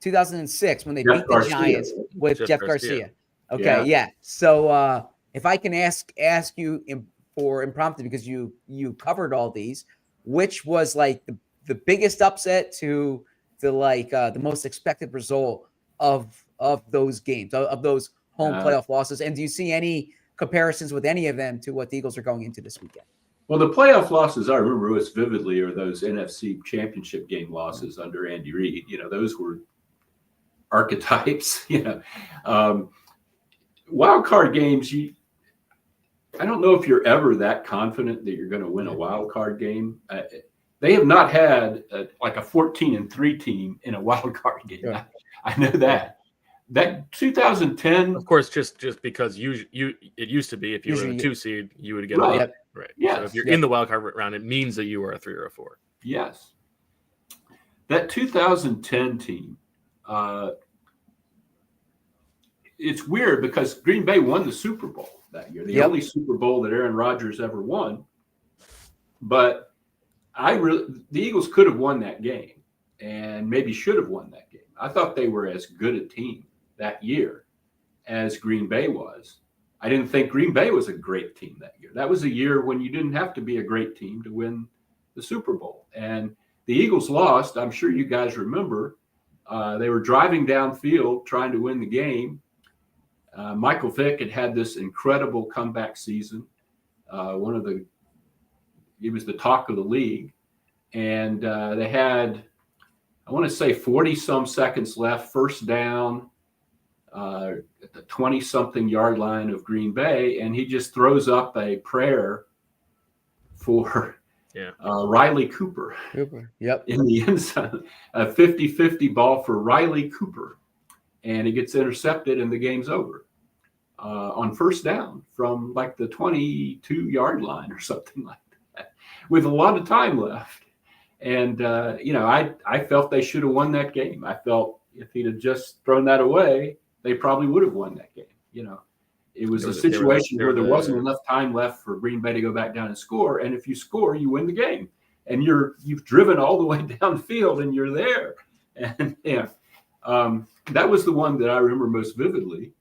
2006 when they beat the Giants with Jeff Garcia. Okay, yeah. So if I can ask you for impromptu, because you covered all these, which was like the biggest upset to the most expected result of those games, of those home playoff losses, and do you see any comparisons with any of them to what the Eagles are going into this weekend? Well, the playoff losses I remember most vividly are those NFC Championship game losses under Andy Reid. Those were archetypes. Wild card games, I don't know if you're ever that confident that you're going to win a wild card game. They have not had like a 14-3 team in a wild card game. Yeah. I know that. That 2010, of course, just because it used to be if you were a 2 seed, you would get right. Right. Yes. So if you're in the wild card round, it means that you were a 3 or a 4. Yes. That 2010 team, it's weird because Green Bay won the Super Bowl that year, the only Super Bowl that Aaron Rodgers ever won. But the Eagles could have won that game and maybe should have won that game. I thought they were as good a team that year as Green Bay was. I didn't think Green Bay was a great team that year. That was a year when you didn't have to be a great team to win the Super Bowl. And the Eagles lost. I'm sure you guys remember. They were driving downfield trying to win the game. Michael Vick had this incredible comeback season. He was the talk of the league. and they had, I want to say 40 some seconds left, first down at the 20-something yard line of Green Bay, and he just throws up a prayer for Riley Cooper. Yep. In the end zone, a 50-50 ball for Riley Cooper, and it gets intercepted and the game's over on first down from like the 22-yard line or something like that with a lot of time left. And, I felt they should have won that game. I felt if he'd have just thrown that away, they probably would have won that game. It was a situation where there wasn't enough time left for Green Bay to go back down and score. And if you score, you win the game. And you've driven all the way down the field and you're there. And that was the one that I remember most vividly.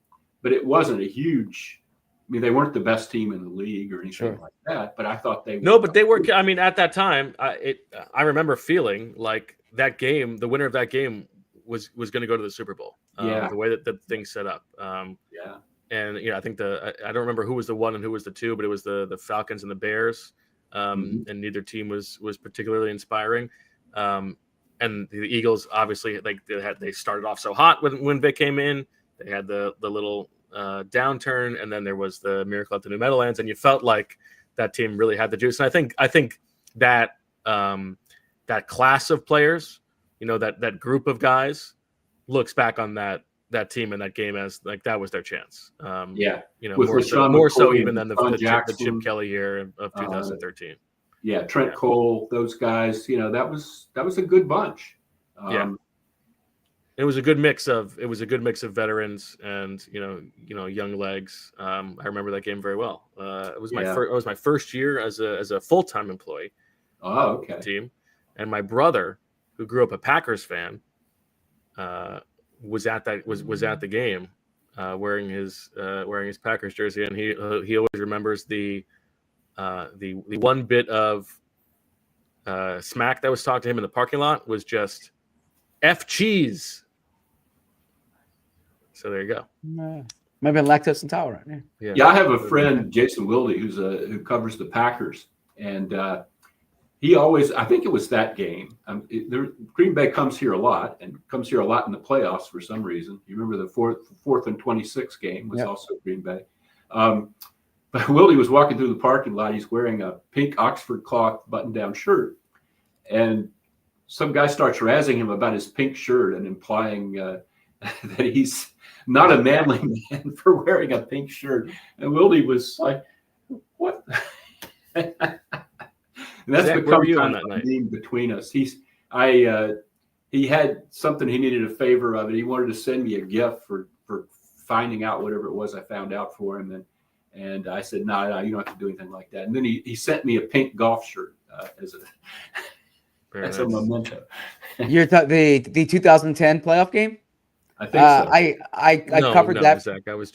But it wasn't a huge. I mean, they weren't the best team in the league or anything like that. But I thought they were. No, but they were. I mean, at that time, I remember feeling like that game, the winner of that game, was going to go to the Super Bowl. The way that things set up. And I think I don't remember who was the 1 and who was the 2, but it was the Falcons and the Bears. And neither team was particularly inspiring. And the Eagles, obviously, they started off so hot when Vic came in. They had the little downturn, and then there was the miracle at the New Meadowlands, and you felt like that team really had the juice. And I think that that class of players, that group of guys, looks back on that team and that game as like that was their chance. More so even than the Chip Kelly year of 2013. Trent Cole, those guys. That was a good bunch. It was a good mix of veterans and young legs. I remember that game very well. It was my first year as a full-time employee. Of the team, and my brother, who grew up a Packers fan, was at the game, wearing his Packers jersey, and he always remembers the one bit of smack that was talked to him in the parking lot was just F cheese. So there you go. Might have been lactose intolerant. Yeah, I have a friend, Jason Wilde, who covers the Packers, and he always, I think it was that game. Green Bay comes here a lot in the playoffs for some reason. You remember the fourth and 26 game was also Green Bay. But Wilde was walking through the parking lot. He's wearing a pink Oxford cloth button-down shirt, and some guy starts razzing him about his pink shirt and implying that he's not a manly man for wearing a pink shirt. And Wilde was like, "What?" And that's Zach, become kind of a meme between us. He had something he needed a favor of, and he wanted to send me a gift for finding out whatever it was I found out for him. And I said, no, you don't have to do anything like that. And then he sent me a pink golf shirt as a memento. You're the 2010 playoff game? I think so. I covered that. Zach, I was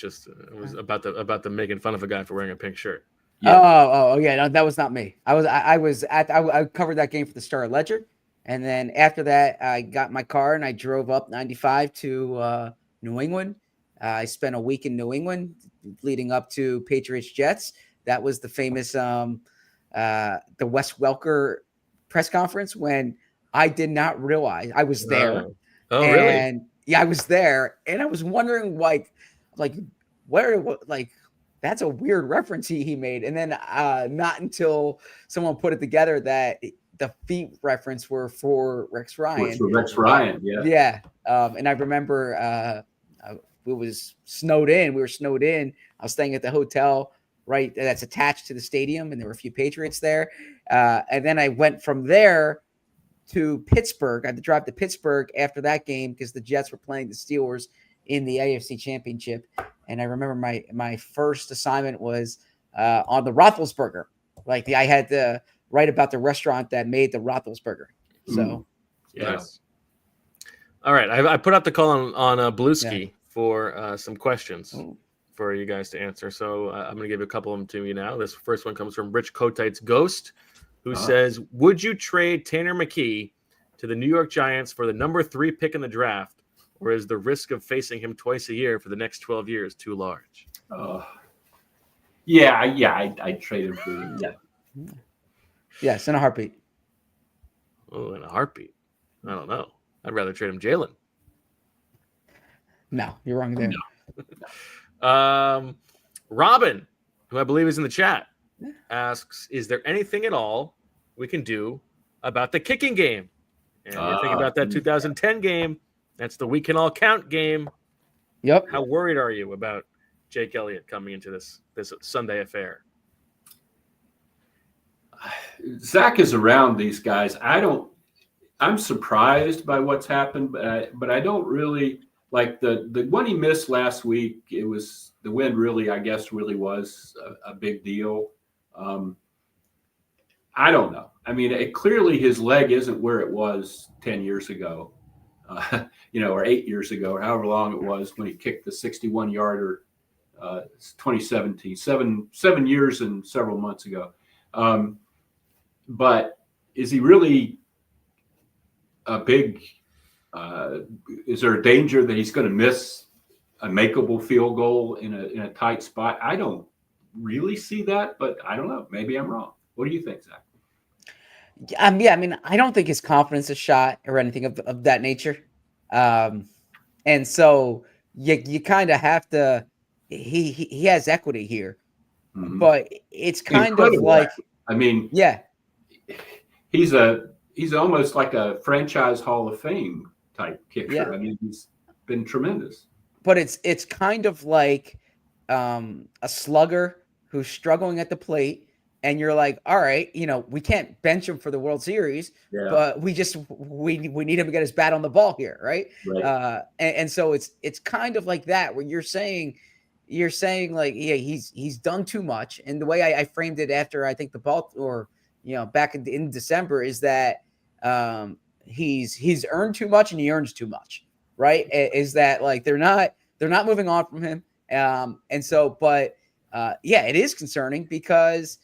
about to making fun of a guy for wearing a pink shirt. Yeah. Oh, yeah. No, that was not me. I covered that game for the Star Ledger, and then after that, I got my car and I drove up 95 to New England. I spent a week in New England, leading up to Patriots Jets. That was the famous the Wes Welker press conference when I did not realize I was there. Really? Yeah, I was there, and I was wondering like where that's a weird reference he made. And then not until someone put it together that the feet reference were for Rex Ryan. For Rex Ryan, yeah. Yeah. And I remember we were snowed in. I was staying at the hotel that's attached to the stadium, and there were a few Patriots there. And then I went from there to Pittsburgh. I had to drive to Pittsburgh after that game because the Jets were playing the Steelers in the AFC Championship. And I remember my first assignment was on the Roethlisberger. I had to write about the restaurant that made the Roethlisberger. So, yes. All right, I put out the call on Bluesky for some questions for you guys to answer. So I'm going to give a couple of them to you now. This first one comes from Rich Kotite's Ghost, who says, "Would you trade Tanner McKee to the New York Giants for the number 3 pick in the draft? Or is the risk of facing him twice a year for the next 12 years too large?" I'd trade him for him. Yeah. Yes, in a heartbeat. Oh, in a heartbeat. I don't know. I'd rather trade him Jalen. No, you're wrong there. No. Robin, who I believe is in the chat, asks, is there anything at all we can do about the kicking game? And you're thinking about that 2010 game. That's the we can all count game. Yep. How worried are you about Jake Elliott coming into this Sunday affair? Zach is around these guys. I'm surprised by what's happened, but I don't really like the one he missed last week. It was the win really, I guess, really was a big deal. I don't know. I mean, clearly his leg isn't where it was 10 years ago, or 8 years ago, or however long it was when he kicked the 61-yarder, 2017, 7 years and several months ago. But is he really a big? Is there a danger that he's going to miss a makeable field goal in a tight spot? I don't really see that, but I don't know. Maybe I'm wrong. What do you think, Zach? Yeah, I mean, I don't think his confidence is shot or anything of that nature. And so you kind of have to. He has equity here, but it's kind Incredible of like, equity. I mean, yeah, he's almost like a franchise Hall of Fame type kicker. Yeah. I mean, he's been tremendous. But it's kind of like a slugger who's struggling at the plate, and you're like, all right, we can't bench him for the World Series, but we need him to get his bat on the ball here, right? And so it's kind of like that where you're saying like, yeah, he's done too much, and the way I framed it after I think the ball or back in December is that he's earned too much and he earns too much, right? Is that like they're not moving on from him, and so but it is concerning because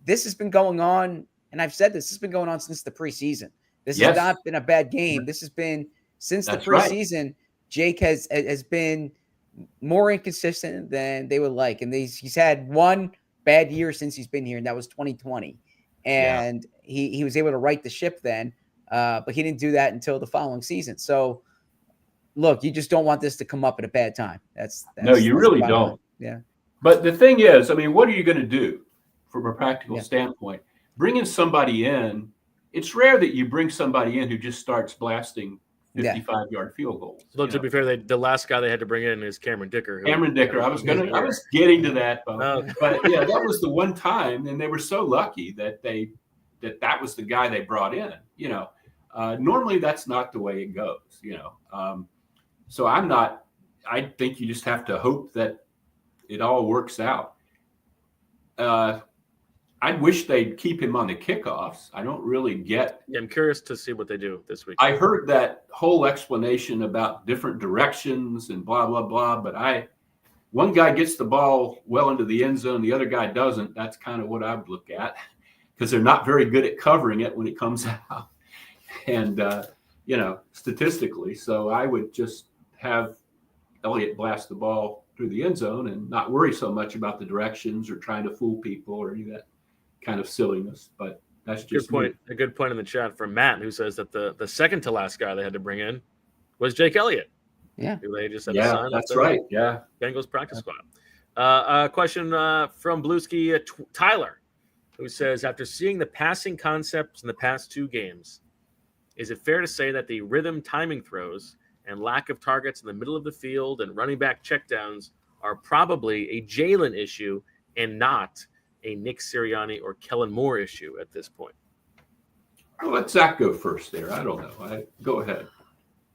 this has been going on, and I've said this has been going on since the preseason. This has not been a bad game. This has been since the preseason. Right. Jake has been more inconsistent than they would like, and he's had one bad year since he's been here, and that was 2020. And he was able to right the ship then, but he didn't do that until the following season. So, look, you just don't want this to come up at a bad time. That's no, you really don't. Yeah. But the thing is, I mean, what are you going to do from a practical standpoint? Bringing somebody in, it's rare that you bring somebody in who just starts blasting 55-yard field goals. Well, to be fair, the last guy they had to bring in is Cameron Dicker. I was getting to that, but yeah, that was the one time, and they were so lucky that that was the guy they brought in. Normally that's not the way it goes. So I think you just have to hope that it all works out. I wish they'd keep him on the kickoffs. I don't really get. Yeah, I'm curious to see what they do this week. I heard that whole explanation about different directions and blah, blah, blah. But one guy gets the ball well into the end zone, the other guy doesn't. That's kind of what I would look at because they're not very good at covering it when it comes out. And, statistically. So I would just have Elliott blast the ball through the end zone and not worry so much about the directions or trying to fool people or any of that kind of silliness. But that's just a good point in the chat from Matt, who says that the second to last guy they had to bring in was Jake Elliott. Yeah. Who they just had to sign. That's right. Yeah. Bengals practice squad. A question from Bluesky Tyler, who says, after seeing the passing concepts in the past two games, is it fair to say that the rhythm timing throws and lack of targets in the middle of the field and running back checkdowns are probably a Jalen issue and not a Nick Sirianni or Kellen Moore issue at this point? I'll let Zach go first there. I don't know. Go ahead.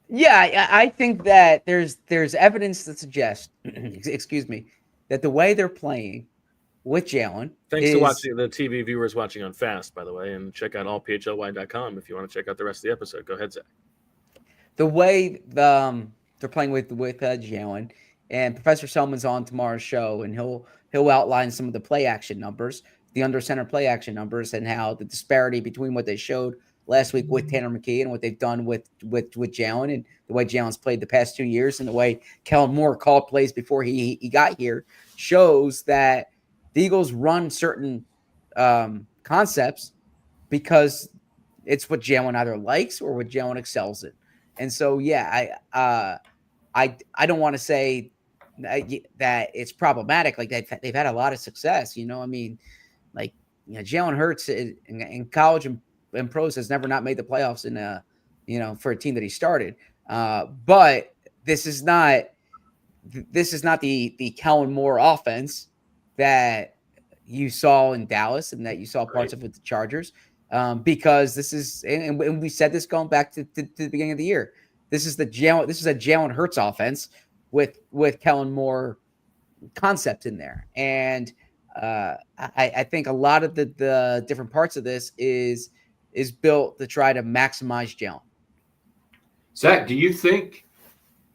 Yeah, I think that there's evidence that suggests, excuse me, that the way they're playing with Jalen. Thanks to watching the TV viewers watching on Fast, by the way, and check out allphly.com if you want to check out the rest of the episode. Go ahead, Zach. The way they're playing with Jalen, and Professor Selman's on tomorrow's show, and he'll outline some of the play action numbers, the under center play action numbers, and how the disparity between what they showed last week with Tanner McKee and what they've done with Jalen, and the way Jalen's played the past 2 years, and the way Kellen Moore called plays before he got here, shows that the Eagles run certain concepts because It's what Jalen either likes or what Jalen excels in. And so, yeah, I don't want to say that it's problematic. Like they've had a lot of success. I mean, like Jalen Hurts in college and pros has never not made the playoffs for a team that he started. But this is not the Kellen Moore offense that you saw in Dallas and that you saw parts of with the Chargers. Because this is, and we said this going back to the beginning of the year. This is a Jalen Hurts offense with Kellen Moore concept in there, and I think a lot of the different parts of this is built to try to maximize Jalen. Zach, do you think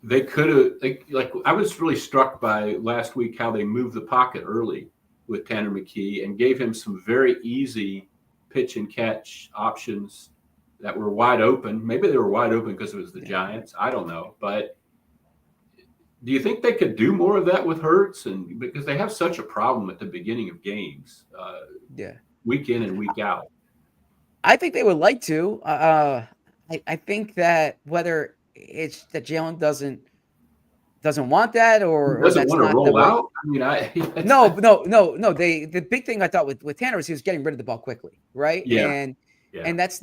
they could have, like I was really struck by last week how they moved the pocket early with Tanner McKee and gave him some very easy pitch and catch options that were wide open. Maybe they were wide open because it was the Giants. I don't know. But do you think they could do more of that with Hurts? And because they have such a problem at the beginning of games, week in and week out. I think they would like to. I think that whether it's that Jalen doesn't want that or doesn't want to roll out. I mean, no. The big thing I thought with Tanner was he was getting rid of the ball quickly, right? Yeah. And that's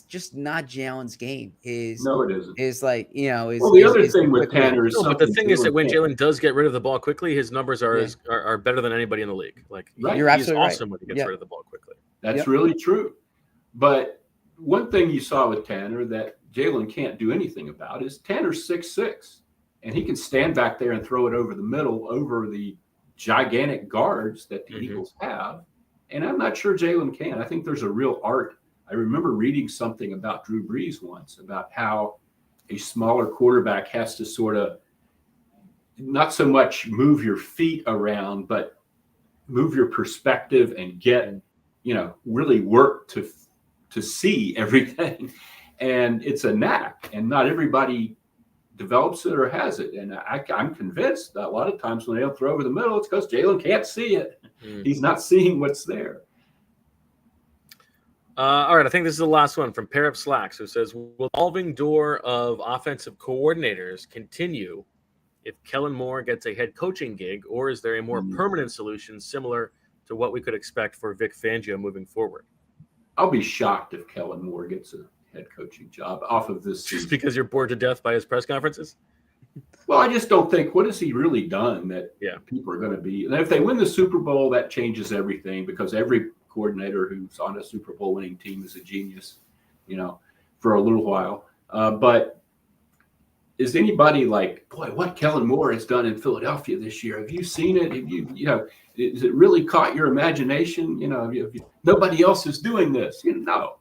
just not Jalen's game. No, it isn't. Is like the other thing with Tanner is but the thing is that when Jalen does get rid of the ball quickly, his numbers are better than anybody in the league. Like you're absolutely awesome when he gets rid of the ball quickly. That's really true. But one thing you saw with Tanner that Jalen can't do anything about is Tanner's 6'6", and he can stand back there and throw it over the middle, over the gigantic guards that the Eagles have. And I'm not sure Jalen can. I think there's a real art. I remember reading something about Drew Brees once about how a smaller quarterback has to sort of not so much move your feet around, but move your perspective and get, really work to see everything. And it's a knack, and not everybody develops it or has it. And I'm convinced that a lot of times when they'll throw over the middle, it's because Jalen can't see it. He's not seeing what's there. All right, I think this is the last one from Pair of Slacks, who says, will the evolving door of offensive coordinators continue if Kellen Moore gets a head coaching gig, or is there a more permanent solution similar to what we could expect for Vic Fangio moving forward? I'll be shocked if Kellen Moore gets a head coaching job off of this season. Just because you're bored to death by his press conferences? Well, I just don't think, what has he really done that people are going to be? And if they win the Super Bowl, that changes everything, because every coordinator who's on a Super Bowl winning team is a genius, for a little while. But is anybody like, boy, what Kellen Moore has done in Philadelphia this year? Have you seen it? Have has it really caught your imagination? Nobody else is doing this. No.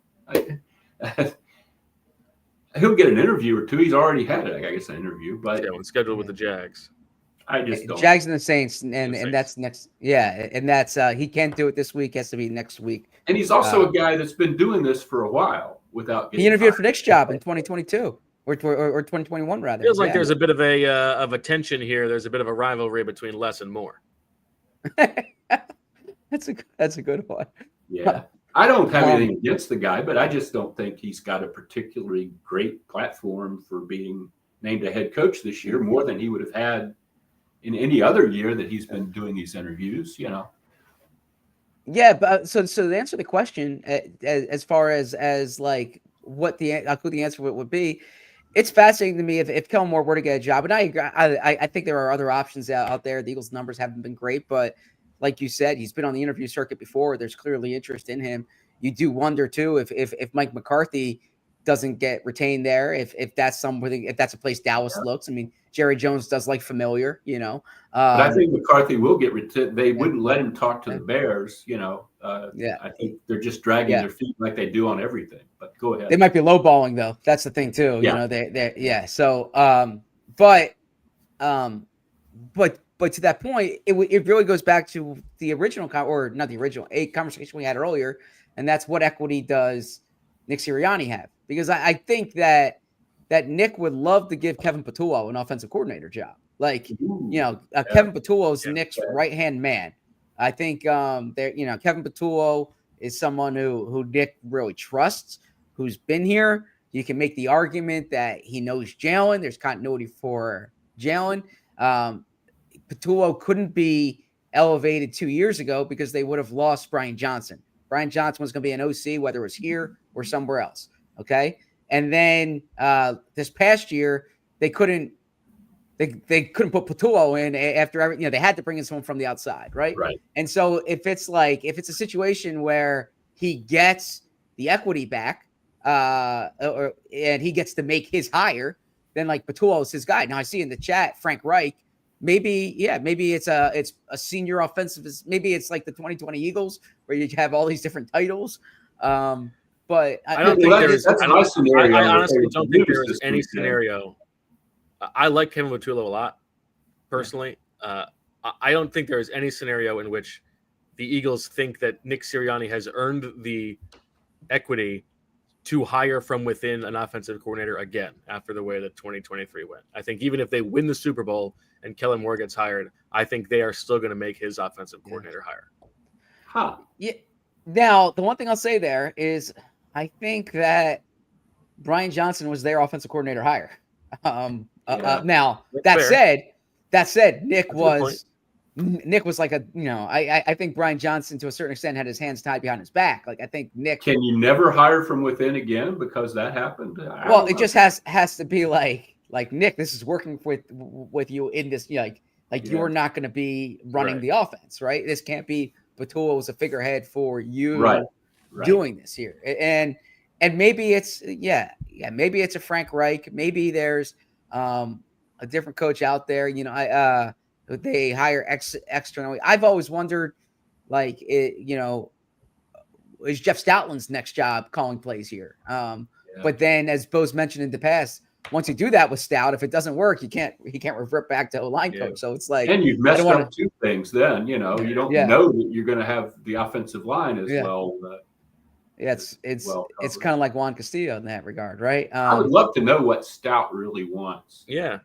He'll get an interview or two. He's already had it, I guess, an interview. But it's scheduled with the Jags. I just don't. Jags and the Saints, and that's next. Yeah, and that's he can't do it this week. Has to be next week. And he's also a guy that's been doing this for a while without getting. He interviewed for Nick's job in 2022 or 2021 rather. Feels like there's a bit of a tension here. There's a bit of a rivalry between Les and Moore. That's a good one. Yeah, I don't have anything against the guy, but I just don't think he's got a particularly great platform for being named a head coach this year, more than he would have had in any other year that he's been doing these interviews, Yeah, but so to answer the question, as far as like what the answer would be, it's fascinating to me if Kellen Moore were to get a job, and I agree. I think there are other options out there. The Eagles' numbers haven't been great, but like you said, he's been on the interview circuit before. There's clearly interest in him. You do wonder too if Mike McCarthy doesn't get retained there, if that's a place Dallas looks. I mean, Jerry Jones does like familiar, But I think McCarthy will get retained. They wouldn't let him talk to the Bears, I think they're just dragging their feet like they do on everything. But go ahead. They might be lowballing though. That's the thing too. So, but to that point, it really goes back to the original conversation we had earlier, and that's what equity does Nick Sirianni have? Because I think that Nick would love to give Kevin Patullo an offensive coordinator job. Like, Kevin Patullo is Nick's right-hand man. I think Kevin Patullo is someone who Nick really trusts, who's been here. You can make the argument that he knows Jalen. There's continuity for Jalen. Patullo couldn't be elevated 2 years ago because they would have lost Brian Johnson. Brian Johnson was going to be an OC, whether it was here or somewhere else. Okay. And then this past year, they couldn't put Patullo in after they had to bring in someone from the outside. Right. Right. And so if it's a situation where he gets the equity back and he gets to make his hire, then like Patullo is his guy. Now I see in the chat, Frank Reich, maybe it's a senior offensive. Maybe it's like the 2020 Eagles where you have all these different titles. But I don't think there is. That's my scenario. I honestly don't think there is any scenario. I like Kevin Patullo a lot, personally. I don't think there is any scenario in which the Eagles think that Nick Sirianni has earned the equity to hire from within an offensive coordinator again after the way that 2023 went. I think even if they win the Super Bowl and Kellen Moore gets hired, I think they are still going to make his offensive coordinator hire. Huh. Yeah. Now, the one thing I'll say there is I think that Brian Johnson was their offensive coordinator hire. Now, that said, Nick was like I think Brian Johnson to a certain extent had his hands tied behind his back. Like I think Nick. Can you never hire from within again because that happened? Well, it just has to be like Nick, this is working with you in this, you're not going to be running the offense, right? This can't be Patullo as a figurehead for you doing this here. And maybe it's maybe it's a Frank Reich. Maybe there's a different coach out there. They hire externally. I've always wondered, is Jeff Stoutland's next job calling plays here? But then, as Bo's mentioned in the past, once you do that with Stout, if it doesn't work, he can't revert back to O-line coach. So it's like, and you've messed up two things. Then you don't know that you're going to have the offensive line as well. It's kind of like Juan Castillo in that regard, right? I would love to know what Stout really wants. Yeah,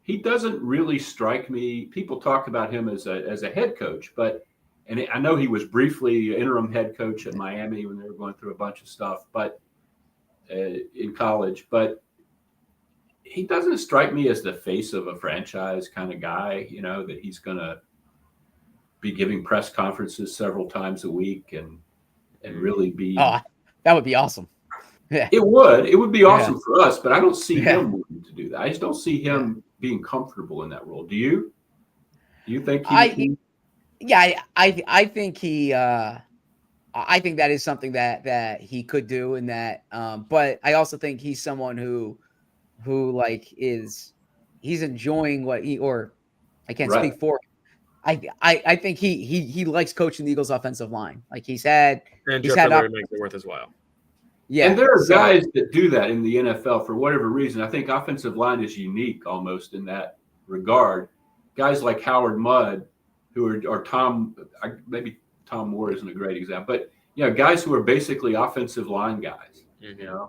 he doesn't really strike me. People talk about him as a head coach, and I know he was briefly interim head coach at Miami when they were going through a bunch of stuff, but in college. But he doesn't strike me as the face of a franchise kind of guy. That he's going to be giving press conferences several times a week and really be. Oh, that would be awesome. Yeah. It would be awesome for us, but I don't see him wanting to do that. I just don't see him being comfortable in that role. Do you? Do you think I think he I think that is something that he could do in that but I also think he's someone who he's enjoying what I can't speak for him. I think he likes coaching the Eagles offensive line. Like he's had makes it worth his while. Yeah, and there are guys that do that in the NFL for whatever reason. I think offensive line is unique almost in that regard. Guys like Howard Mudd, who are maybe Tom Moore isn't a great example, but guys who are basically offensive line guys. Mm-hmm.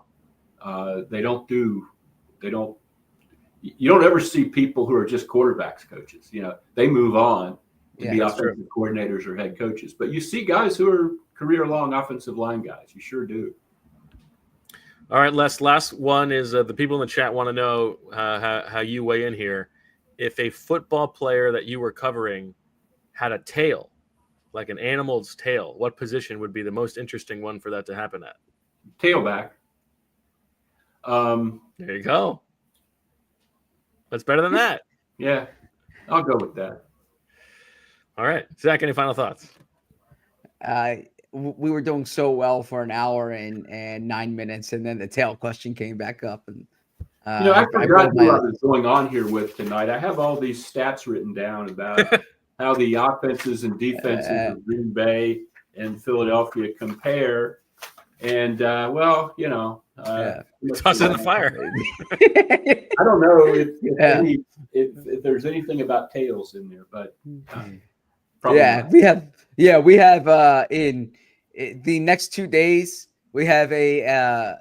You don't ever see people who are just quarterbacks coaches. They move on to be offensive coordinators or head coaches. But you see guys who are career-long offensive line guys. You sure do. All right, Les. Last one is the people in the chat want to know how you weigh in here. If a football player that you were covering had a tail, like an animal's tail, what position would be the most interesting one for that to happen at? Tailback. There you go. That's better than that. Yeah, I'll go with that. All right. Zach, any final thoughts? We were doing so well for an hour and 9 minutes, and then the tail question came back up. And I forgot who I was going on here with tonight. I have all these stats written down about how the offenses and defenses of Green Bay and Philadelphia compare. And toss it in the fire. I don't know if there's anything about tails in there, but probably not. we have in the next 2 days we have a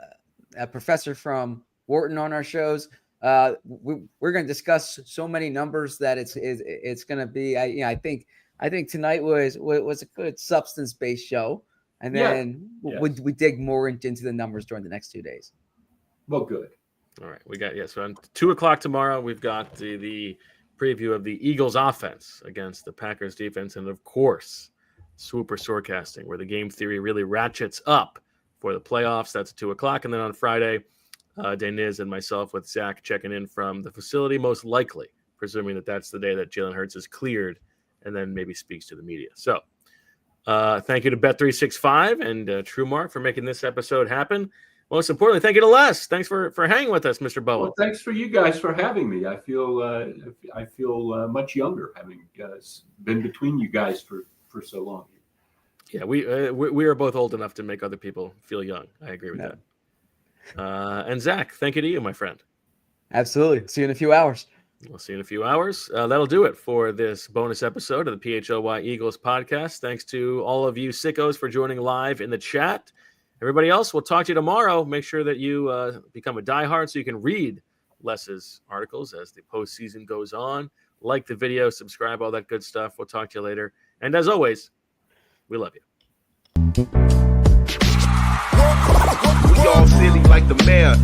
professor from Wharton on our shows. We're going to discuss so many numbers that it's going to be. I I think tonight was a good substance-based show, and then we dig more into the numbers during the next 2 days. Well, good. All right, we got so on 2:00 tomorrow. We've got the preview of the Eagles' offense against the Packers' defense, and of course, Swooper Storecasting, where the game theory really ratchets up for the playoffs. That's at 2:00, and then on Friday, Deniz and myself with Zach checking in from the facility, most likely, presuming that that's the day that Jalen Hurts is cleared, and then maybe speaks to the media. So, thank you to Bet365 and Trumark for making this episode happen. Most importantly, thank you to Les. Thanks for hanging with us, Mr. Bowen. Well, thanks for you guys for having me. I feel much younger having been between you guys for so long. Yeah, we are both old enough to make other people feel young. I agree with that. And Zach, thank you to you, my friend. Absolutely. See you in a few hours. We'll see you in a few hours. That'll do it for this bonus episode of the PHLY Eagles podcast. Thanks to all of you sickos for joining live in the chat. Everybody else, we'll talk to you tomorrow. Make sure that you become a diehard so you can read Les's articles as the postseason goes on. Like the video, subscribe, all that good stuff. We'll talk to you later. And as always, we love you. We all silly like the mayor.